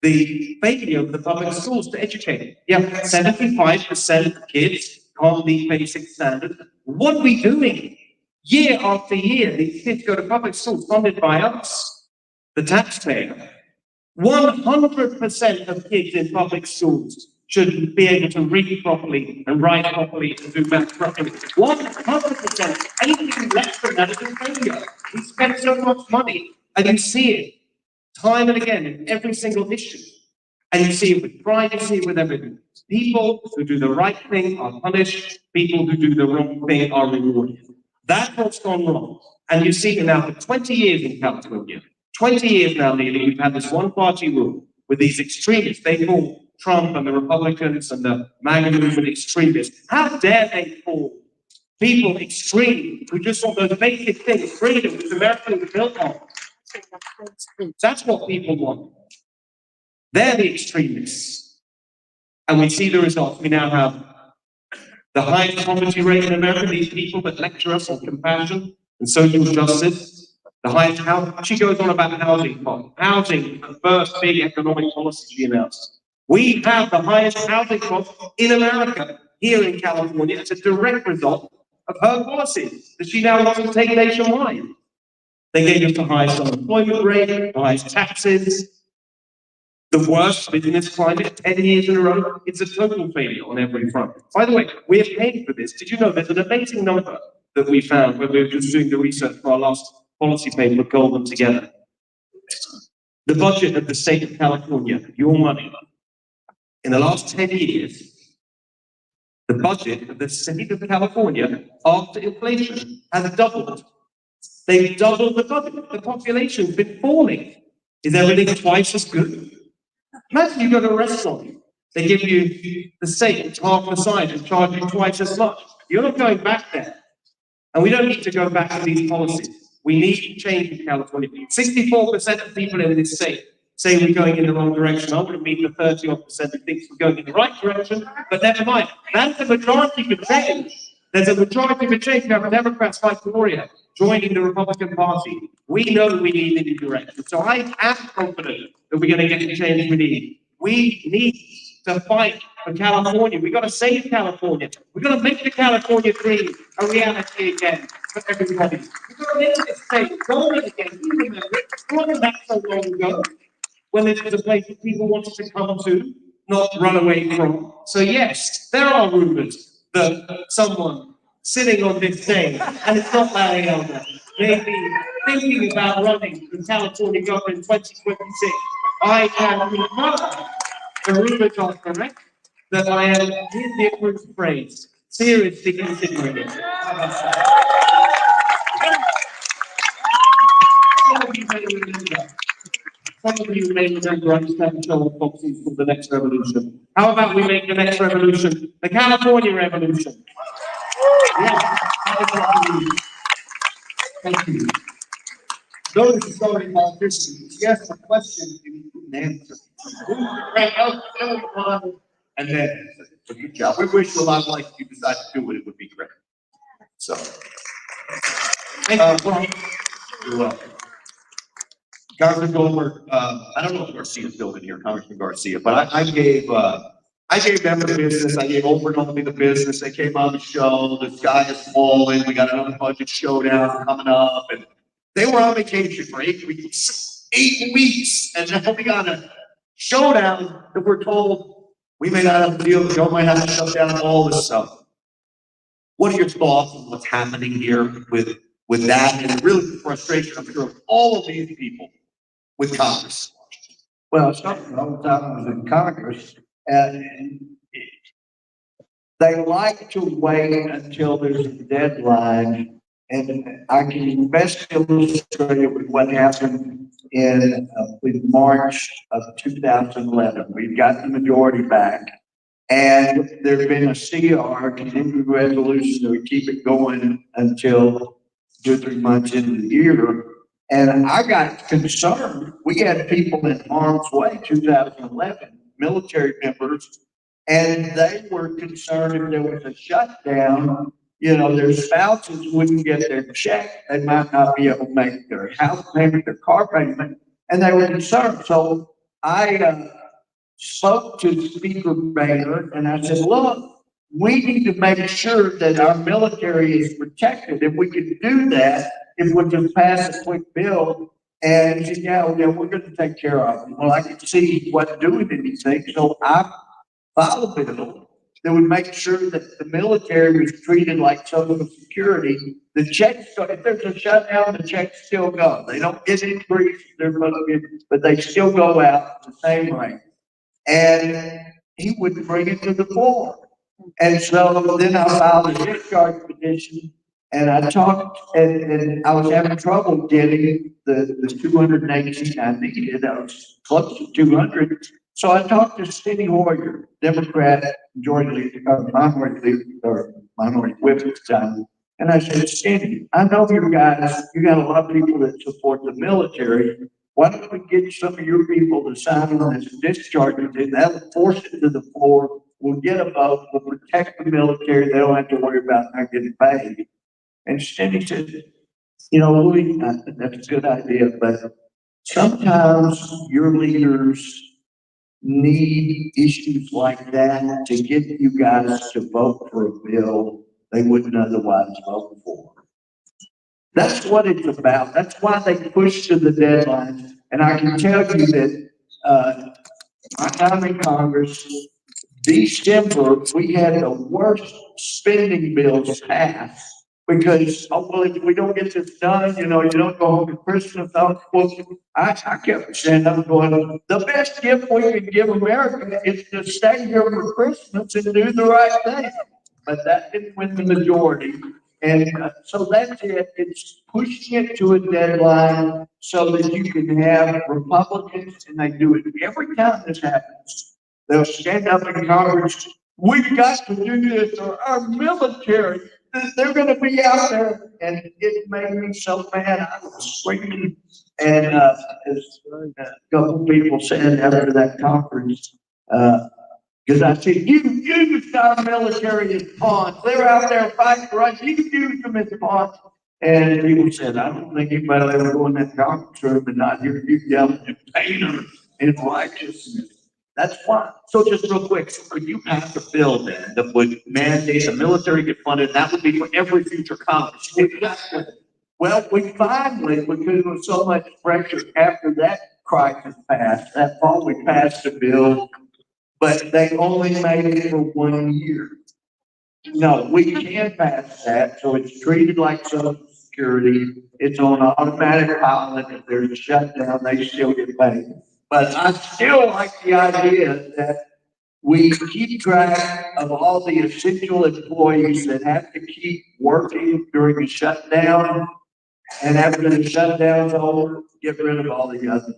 the failure of the public schools to educate. Yeah, 75% of kids can't meet basic standards. What are we doing? Year after year, these kids go to public schools funded by us, the taxpayer. 100% of kids in public schools should be able to read properly and write properly and do math properly. 100%. Anything less than that is a failure. We spend so much money, and you see it time and again in every single issue. And you see it with pride, you see it with everything. People who do the right thing are punished. People who do the wrong thing are rewarded. That's what's gone wrong. And you see it now for 20 years in California. 20 years now, nearly, we've had this one-party rule with these extremists. They call Trump and the Republicans and the MAGA movement extremists. How dare they call people extreme who just want those basic things, freedom, which America was built on. That's what people want. They're the extremists. And we see the results. We now have the highest poverty rate in America, these people that lecture us on compassion and social justice. The highest housing. She goes on about housing. Housing, the first big economic policy she announced. We have the highest housing cost in America here in California. It's a direct result of her policies that she now wants to take nationwide. They gave us the highest unemployment rate, the highest taxes, the worst business climate 10 years in a row. It's a total failure on every front. By the way, we're paying for this. Did you know there's an amazing number that we found when we were just doing the research for our last policy paper, pulled them together. The budget of the state of California, your money, in the last 10 years, the budget of the state of California after inflation has doubled. They've doubled the budget. The population's been falling. Is everything twice as good? Imagine you go to a restaurant. They give you the same, it's half the size, and charge you twice as much. You're not going back there. And we don't need to go back to these policies. We need to change in California. 64% of people in this state say we're going in the wrong direction. I want to meet the 30% who thinks we're going in the right direction, but never mind. That's the majority can change. There's a majority can change. You have Democrats like Gloria joining the Republican Party. We know we need a new direction. So I am confident that we're going to get the change we need. We need to fight for California. We've got to save California. We've got to make the California dream a reality again for everybody. We've got to make this state golden again. You remember, it wasn't that so long ago when it was a place that people wanted to come to, not run away from. So yes, there are rumors that someone sitting on this day, and it's not Larry Elder, may be thinking about running for California government in 2026. I can confirm the rumors are correct, that I am, here's the approved phrase, seriously considering it. Some of you may remember I used to have a show on Fox News called The Next Revolution. How about we make the next revolution the California Revolution? Yes, thank you. Those who started politicians, yes, a question you didn't answer. And then, so good job. We wish you a lot of life if you decide to do it would be great. So. You're welcome. Congressman Goldberg, I don't know if Garcia's still in here, Congressman Garcia, but I gave them the business. I gave Overnomi the business. They came on the show. The sky is falling. We got another budget showdown coming up, and they were on vacation for 8 weeks. 8 weeks, and now we got a showdown that we're told we may not have to deal with, y'all might have to shut down all this stuff. What are your thoughts on what's happening here with that, and really the frustration, I'm sure, of all of these people with Congress? Well, something all the time was in Congress, and they like to wait until there's a deadline. And I can best illustrate it with what happened with March of 2011. We've got the majority back. And there's been a CR, continuing resolution, that would keep it going until 2 or 3 months into the year. And I got concerned. We had people in harm's way, 2011, military members, and they were concerned if there was a shutdown, their spouses wouldn't get their check. They might not be able to make their house payment, their car payment, and they were concerned. So I spoke to Speaker Boehner and I said, look, we need to make sure that our military is protected. If we can do that, if we just pass a quick bill. And he said, yeah, we're going to take care of it. Well, I could see he wasn't doing anything. So I filed a bill that would make sure that the military was treated like Social Security. The checks, if there's a shutdown, the checks still go. They don't get increased, but they still go out the same rate. And he would bring it to the floor. And so then I filed a discharge petition, and I talked, and I was having trouble getting the 218 I needed. I was close to 200. So I talked to Steny Hoyer, Democrat, minority whip at the time. And I said, Steny, I know you guys, you got a lot of people that support the military. Why don't we get some of your people to sign on this discharge? And that'll force it to the floor. We'll get a vote. We'll protect the military. They don't have to worry about not getting paid. And Steny said, Louis, that's a good idea, but sometimes your leaders need issues like that to get you guys to vote for a bill they wouldn't otherwise vote for. That's what it's about. That's why they push to the deadline. And I can tell you that my time in Congress, December, we had the worst spending bills passed because, if we don't get this done, you don't go home for Christmas. I kept standing up going, the best gift we can give America is to stay here for Christmas and do the right thing. But that didn't win the majority. And so that's it. It's pushing it to a deadline so that you can have Republicans, and they do it every time this happens. They'll stand up in Congress. We've got to do this, or our military, they're going to be out there. And it made me so mad. I was screaming. And as a couple people said after that conference, because I said, you used our military as pawns. They're out there fighting for us. You use them as pawns. And people said, I don't think anybody will ever go in that conference room and not hear you yelling in pain or in righteousness. That's why. So just real quick, so could you pass a bill then that would mandate the military get funded? That would be for every future Congress. Well, we finally, because there was so much pressure after that crisis passed, that fall we passed a bill, but they only made it for 1 year. No, we can pass that, so it's treated like Social Security. It's on automatic pilot. If there's a shutdown, they still get paid. But I still like the idea that we keep track of all the essential employees that have to keep working during the shutdown. And after the shutdown's over, get rid of all the others.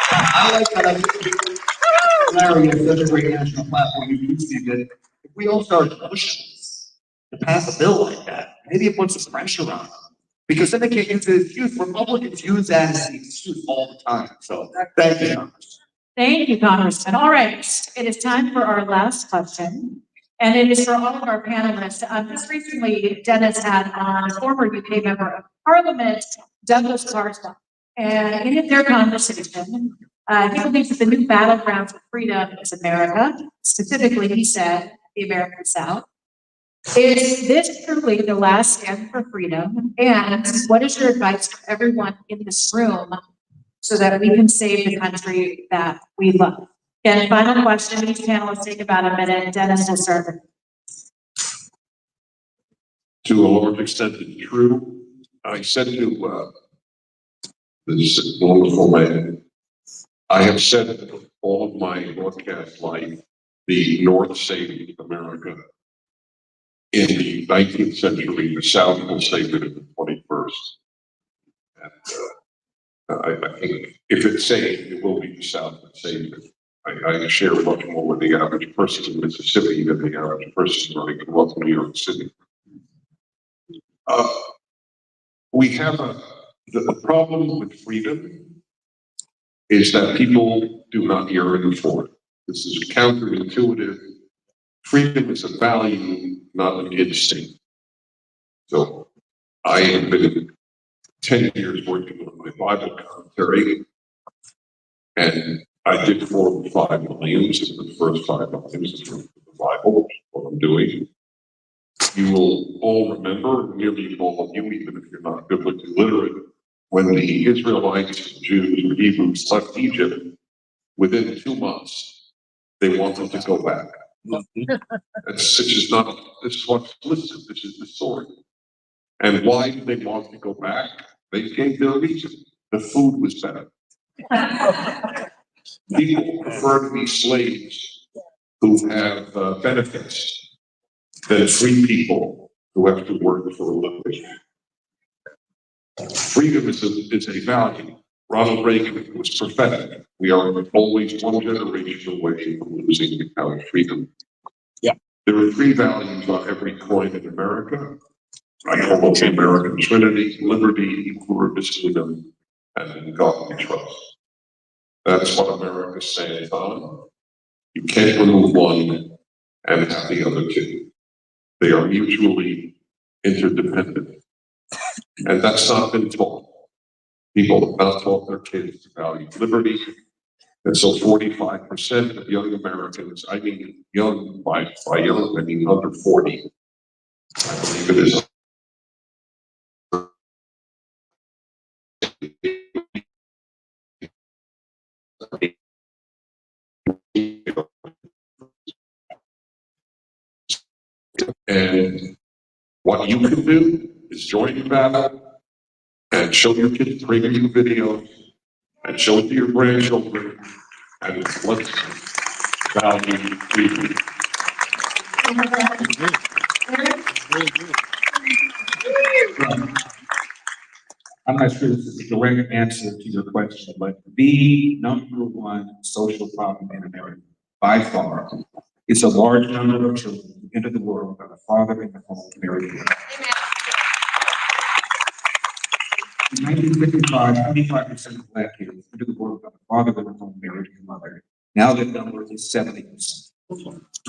I like that. Larry has such a great national platform. You see that if we all start pushing to pass a bill like that, maybe it puts some pressure on them. Because then they can't use the excuse. Republicans use that as the excuse all the time. So thank you. Thank you, Congressman. All right, it is time for our last question. And it is for all of our panelists. Just recently, Dennis had on a former UK member of Parliament, Douglas Carswell. And in their conversation, he believes that the new battleground for freedom is America. Specifically, he said, the American South. Is this truly the last stand for freedom? And what is your advice for everyone in this room so that we can save the country that we love? And final question, each panelist take about a minute. Dennis will start. To a large extent, it's true. I said to this wonderful man, I have said all of my broadcast life, the North saved America. In the 19th century, the South will save it in the 21st. And I think if it's saved, it will be the South that saves it. I share much more with the average person in Mississippi than the average person running across New York City. We have the problem with freedom is that people do not yearn for it. This is counterintuitive. Freedom is a value, not an instinct. So I have been 10 years working on my Bible commentary, and I did 4 or 5 volumes in the first 5 volumes of the Bible, what I'm doing. You will all remember, nearly all of you, even if you're not biblically literate, when the Israelites, Jews, or Hebrews left Egypt, within 2 months, they wanted to go back. This is what's listed, this is the story. And why did they want to go back? They gave their reason. The food was better. People prefer to be slaves who have benefits than free people who have to work for a living. Freedom is a value. Ronald Reagan was prophetic. We are always one generation away from losing our freedom. Yeah. There are 3 values on every coin in America. I call it the American Trinity: liberty, equality, freedom, and in God we trust. That's what America stands on. You can't remove one and have the other 2. They are mutually interdependent. And that's not been taught. People have not taught their kids to value liberty. And so 45% of young Americans, I mean young, by young, I mean under 40, I believe it is. And what you can do is join the battle and show your kids 3 videos and show it to your grandchildren, and let's value freedom. I'm not sure this is a direct answer to your question, but the #1 social problem in America, by far, is a large number of children who enter the world without a father in the home married. In 1955, 25% of Black kids entered the world without a father in the home married to a mother. Now that number is 70%.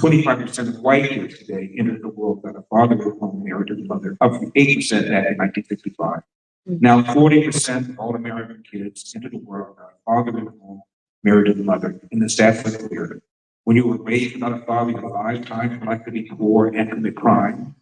25% of white kids today entered the world without a father in the home married to a mother, up from 8% back in 1955. Now 40% of all American kids enter the world without a father in the home married to a mother. And the stats are clear. When you were raised without a father, you're 5 times more likely to be poor and commit crime,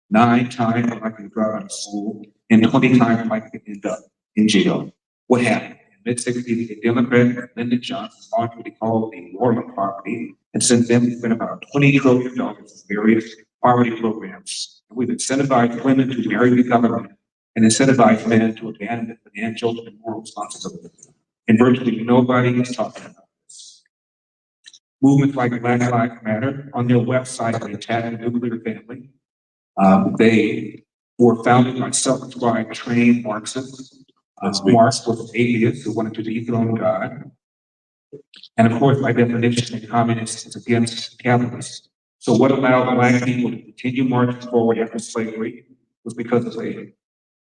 9 times more likely to drop out of school, and 20 times more likely to end up in jail. What happened? In the mid-60s, a Democrat, Lyndon Johnson, launched what he called a war on poverty, and since then we've spent about $20 trillion in various poverty programs. And we've incentivized women to marry the government and incentivize men to abandon the financial and moral responsibility. And virtually nobody is talking about this. Movements like Black Lives Matter, on their website, they attack the nuclear family. They were founded by self-described trained Marxists. Marx was an atheist who wanted to dethrone God. And of course, by definition, a communist is against capitalists. So what allowed Black people to continue marching forward after slavery was because of a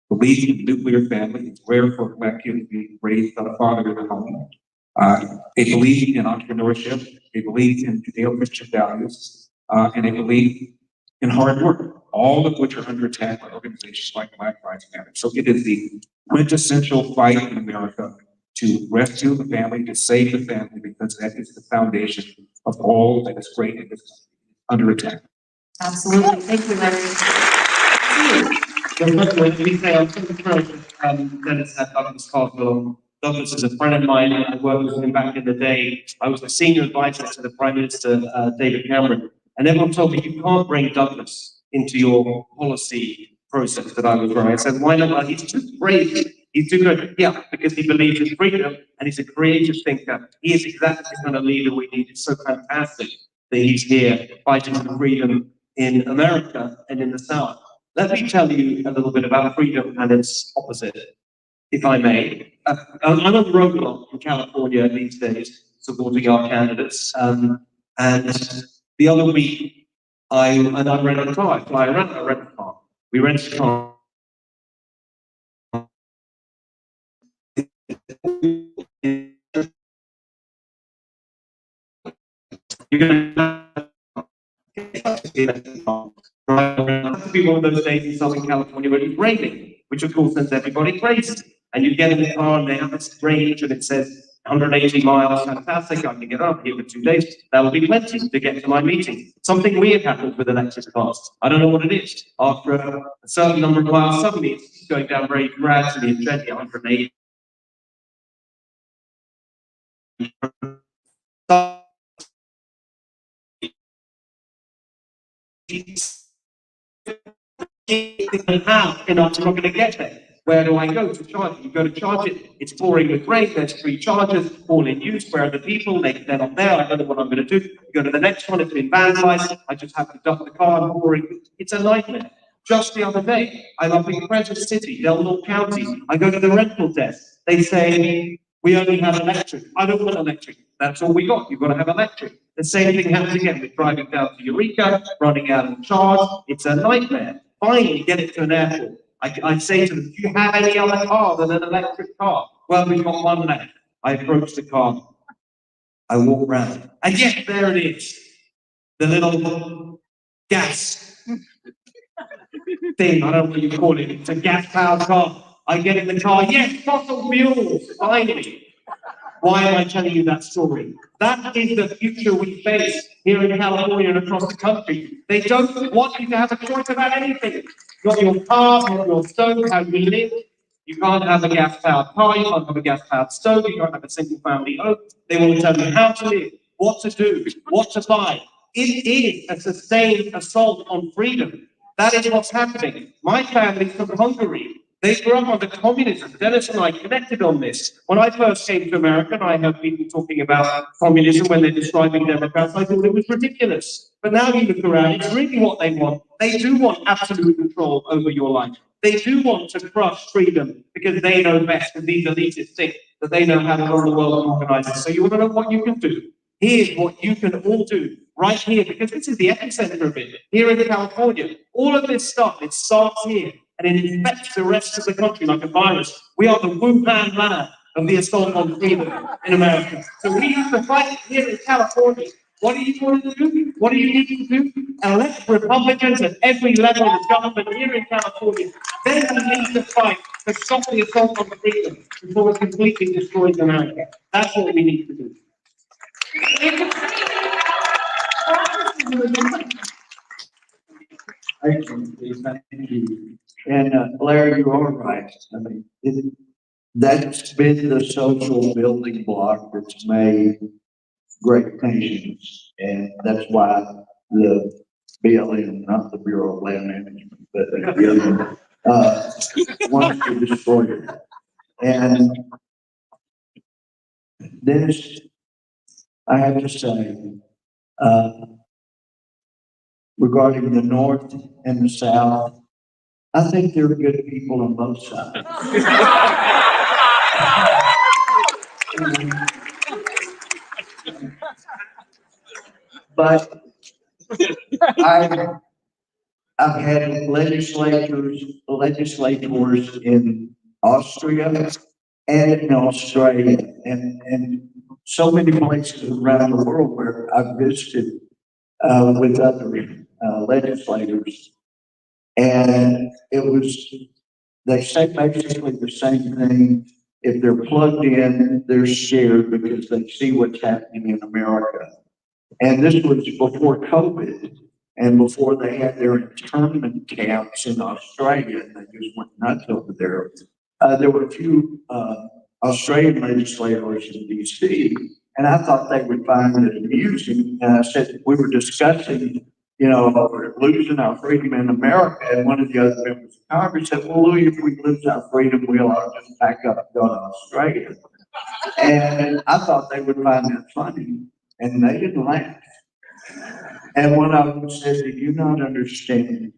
belief in the nuclear family. It's rare for a Black kid to be raised without a father in the home. A belief in entrepreneurship, a belief in Judeo-Christian values, and a belief in hard work, all of which are under attack by organizations like Black Lives Matter. So it is the quintessential fight in America to rescue the family, to save the family, because that is the foundation of all that is great in this country, under attack. Absolutely. Thank you, Larry. Well, first of all, let me say I'm so thrilled, Dennis had Douglas Cardwell. Douglas is a friend of mine. I worked with him back in the day. I was the senior advisor to the Prime Minister, David Cameron. And everyone told me, you can't bring Douglas into your policy process that I was running. I said, why not? Well, he's too brave. He's too good. Yeah, because he believes in freedom and he's a creative thinker. He is exactly the kind of leader we need. It's so fantastic that he's here fighting for freedom in America and in the South. Let me tell you a little bit about freedom and its opposite, if I may. I'm on the road a lot in California these days, supporting our candidates. And the other week, I rented a car. I fly around, I rent a car. We rent a car. You're going to have to be one of those days in Southern California where it's raining, which of course sends everybody crazy. And you get in the car and they have this range and it says 180 miles, fantastic, I can get up here for 2 days. That will be plenty to get to my meeting. Something weird happens with electric cars. I don't know what it is. After a certain number of miles, suddenly it's going down very gradually and gently, 180. I'm not going to get there. Where do I go to charge it? You go to charge it, it's pouring with rain, there's 3 chargers, all in use. Where are the people? They're not there, I don't know what I'm going to do. You go to the next one, it's been vandalized, I just have to duck the car and pouring. It's a nightmare. Just the other day, I'm up in Crescent City, Delaware County. I go to the rental desk. They say, we only have electric. I don't want electric. That's all we got. You've got to have electric. The same thing happens again. We're driving down to Eureka, running out of charge. It's a nightmare. Finally, get it to an airport. I say to them, do you have any other car than an electric car? Well, we've got one left. I approach the car. I walk round. And yes, there it is. The little gas thing. I don't know what you call it. It's a gas-powered car. I get in the car. Yes, fossil fuels. Finally. Why am I telling you that story? That is the future we face here in California and across the country. They don't want you to have a choice about anything. Not your car, not your stove, how you live. You can't have a gas-powered car, you can't have a gas-powered stove, you can't have a single-family home. They want to tell you how to live, what to do, what to buy. It is a sustained assault on freedom. That is what's happening. My family's from Hungary. They grew up under communism. Dennis and I connected on this. When I first came to America, and I heard people talking about communism when they're describing Democrats, I thought it was ridiculous. But now you look around, it's really what they want. They do want absolute control over your life. They do want to crush freedom because they know best, and these elitists think that they know how to run the world and organize it. So you want to know what you can do? Here's what you can all do right here, because this is the epicenter of it, here in California. All of this stuff, it starts here. And it infects the rest of the country like a virus. We are the Wuhan lab of the assault on freedom in America. So we have to fight here in California. What do you want to do? What do you need to do? Elect Republicans at every level of government here in California. Then we need to fight to stop the assault on freedom before it completely destroys America. That's what we need to do. Thank you. And Larry, you are right. I mean, that's been the social building block that's made great nations. And that's why the BLM, not the Bureau of Land Management, but the BLM, wants to destroy it. And Dennis, I have to say, regarding the North and the South, I think there are good people on both sides. But I've had legislators in Austria and in Australia and so many places around the world where I've visited with other legislators. And they say basically the same thing. If they're plugged in, they're scared because they see what's happening in America. And this was before COVID. And before they had their internment camps in Australia, and they just went nuts over there. There were a few, Australian legislators in DC, and I thought they would find it amusing. And I said, we were discussing, we're losing our freedom in America. And one of the other members of Congress said, well, Louis, if we lose our freedom, we'll just pack up and go to Australia. And I thought they would find that funny, and they didn't laugh. And one of them said, do you not understand?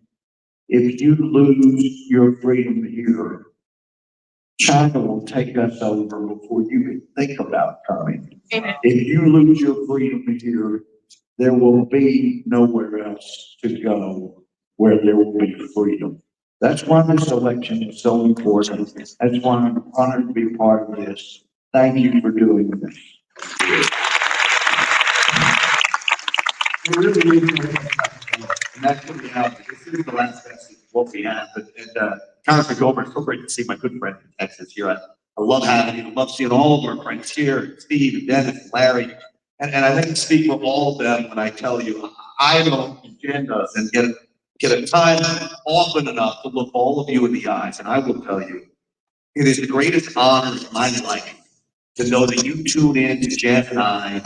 If you lose your freedom here, China will take us over before you can think about coming. If you lose your freedom here, there will be nowhere else to go where there will be freedom. That's why this election is so important. That's why I'm honored to be part of this. Thank you for doing this. It really is. And that's what we have. This is the last message of what we have. Congressman Goldberg, it's so great to see my good friend from Texas here. I love having you. I love seeing all of our friends here, Steve, and Dennis, and Larry. And I think I speak for all of them when I tell you I don't agendas and get a time often enough to look all of you in the eyes. And I will tell you, it is the greatest honor of my life to know that you tune in to Jen and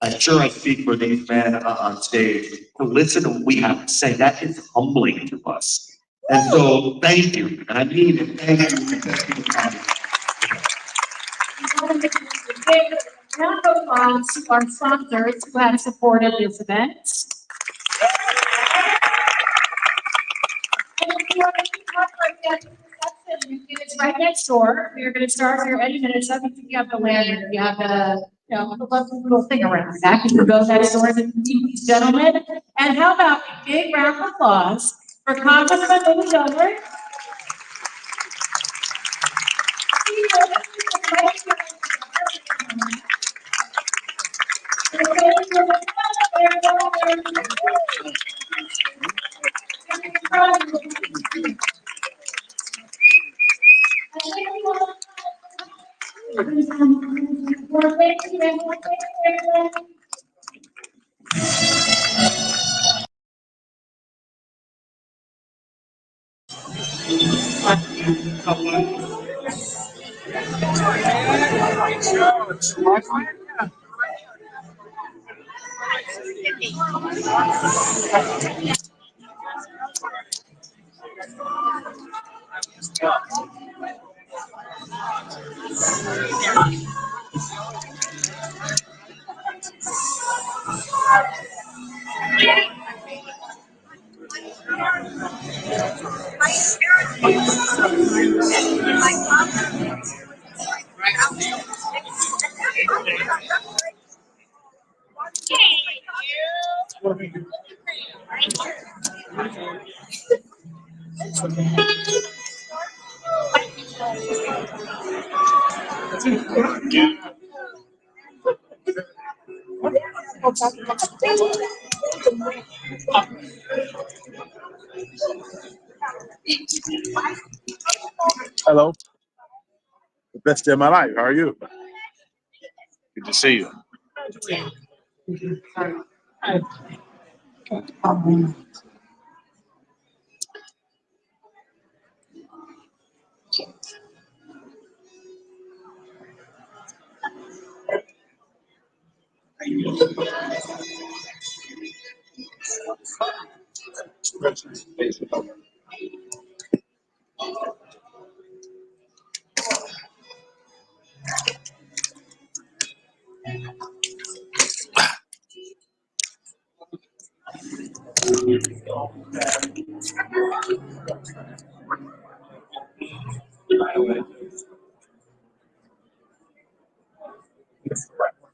I'm sure I speak for these men on stage, to listen to what we have to say. That is humbling to us. And so, thank you. And I mean it. Thank you. Thank you for coming. Round of applause to our sponsors who have supported this event. And if you have any talk like that, it's right next door. You're going to start here any minute. So I think you have the lanyard, you have the, the lovely little thing around the back. You can go next door and meet these gentlemen. And how about a big round of applause for Congressman EdwardLynn. Hello. The best day of my life. How are you? Good to see you.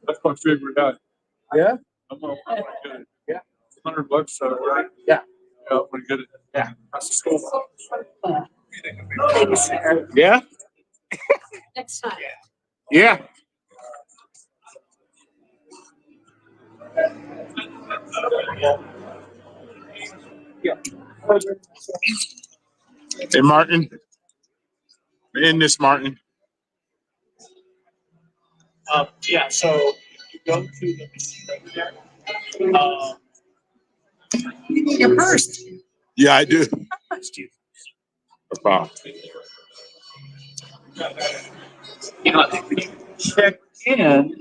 That's my favorite guy. Yeah? I'm gonna get it. Yeah. $100, right? Yeah. Yeah, I'm gonna get it. Yeah. That's the school. Yeah? Next time. Yeah. Hey, Martin. In this, Martin. Yeah, so you go to the machine right there. You need your purse. Yeah, I do. About. Check in.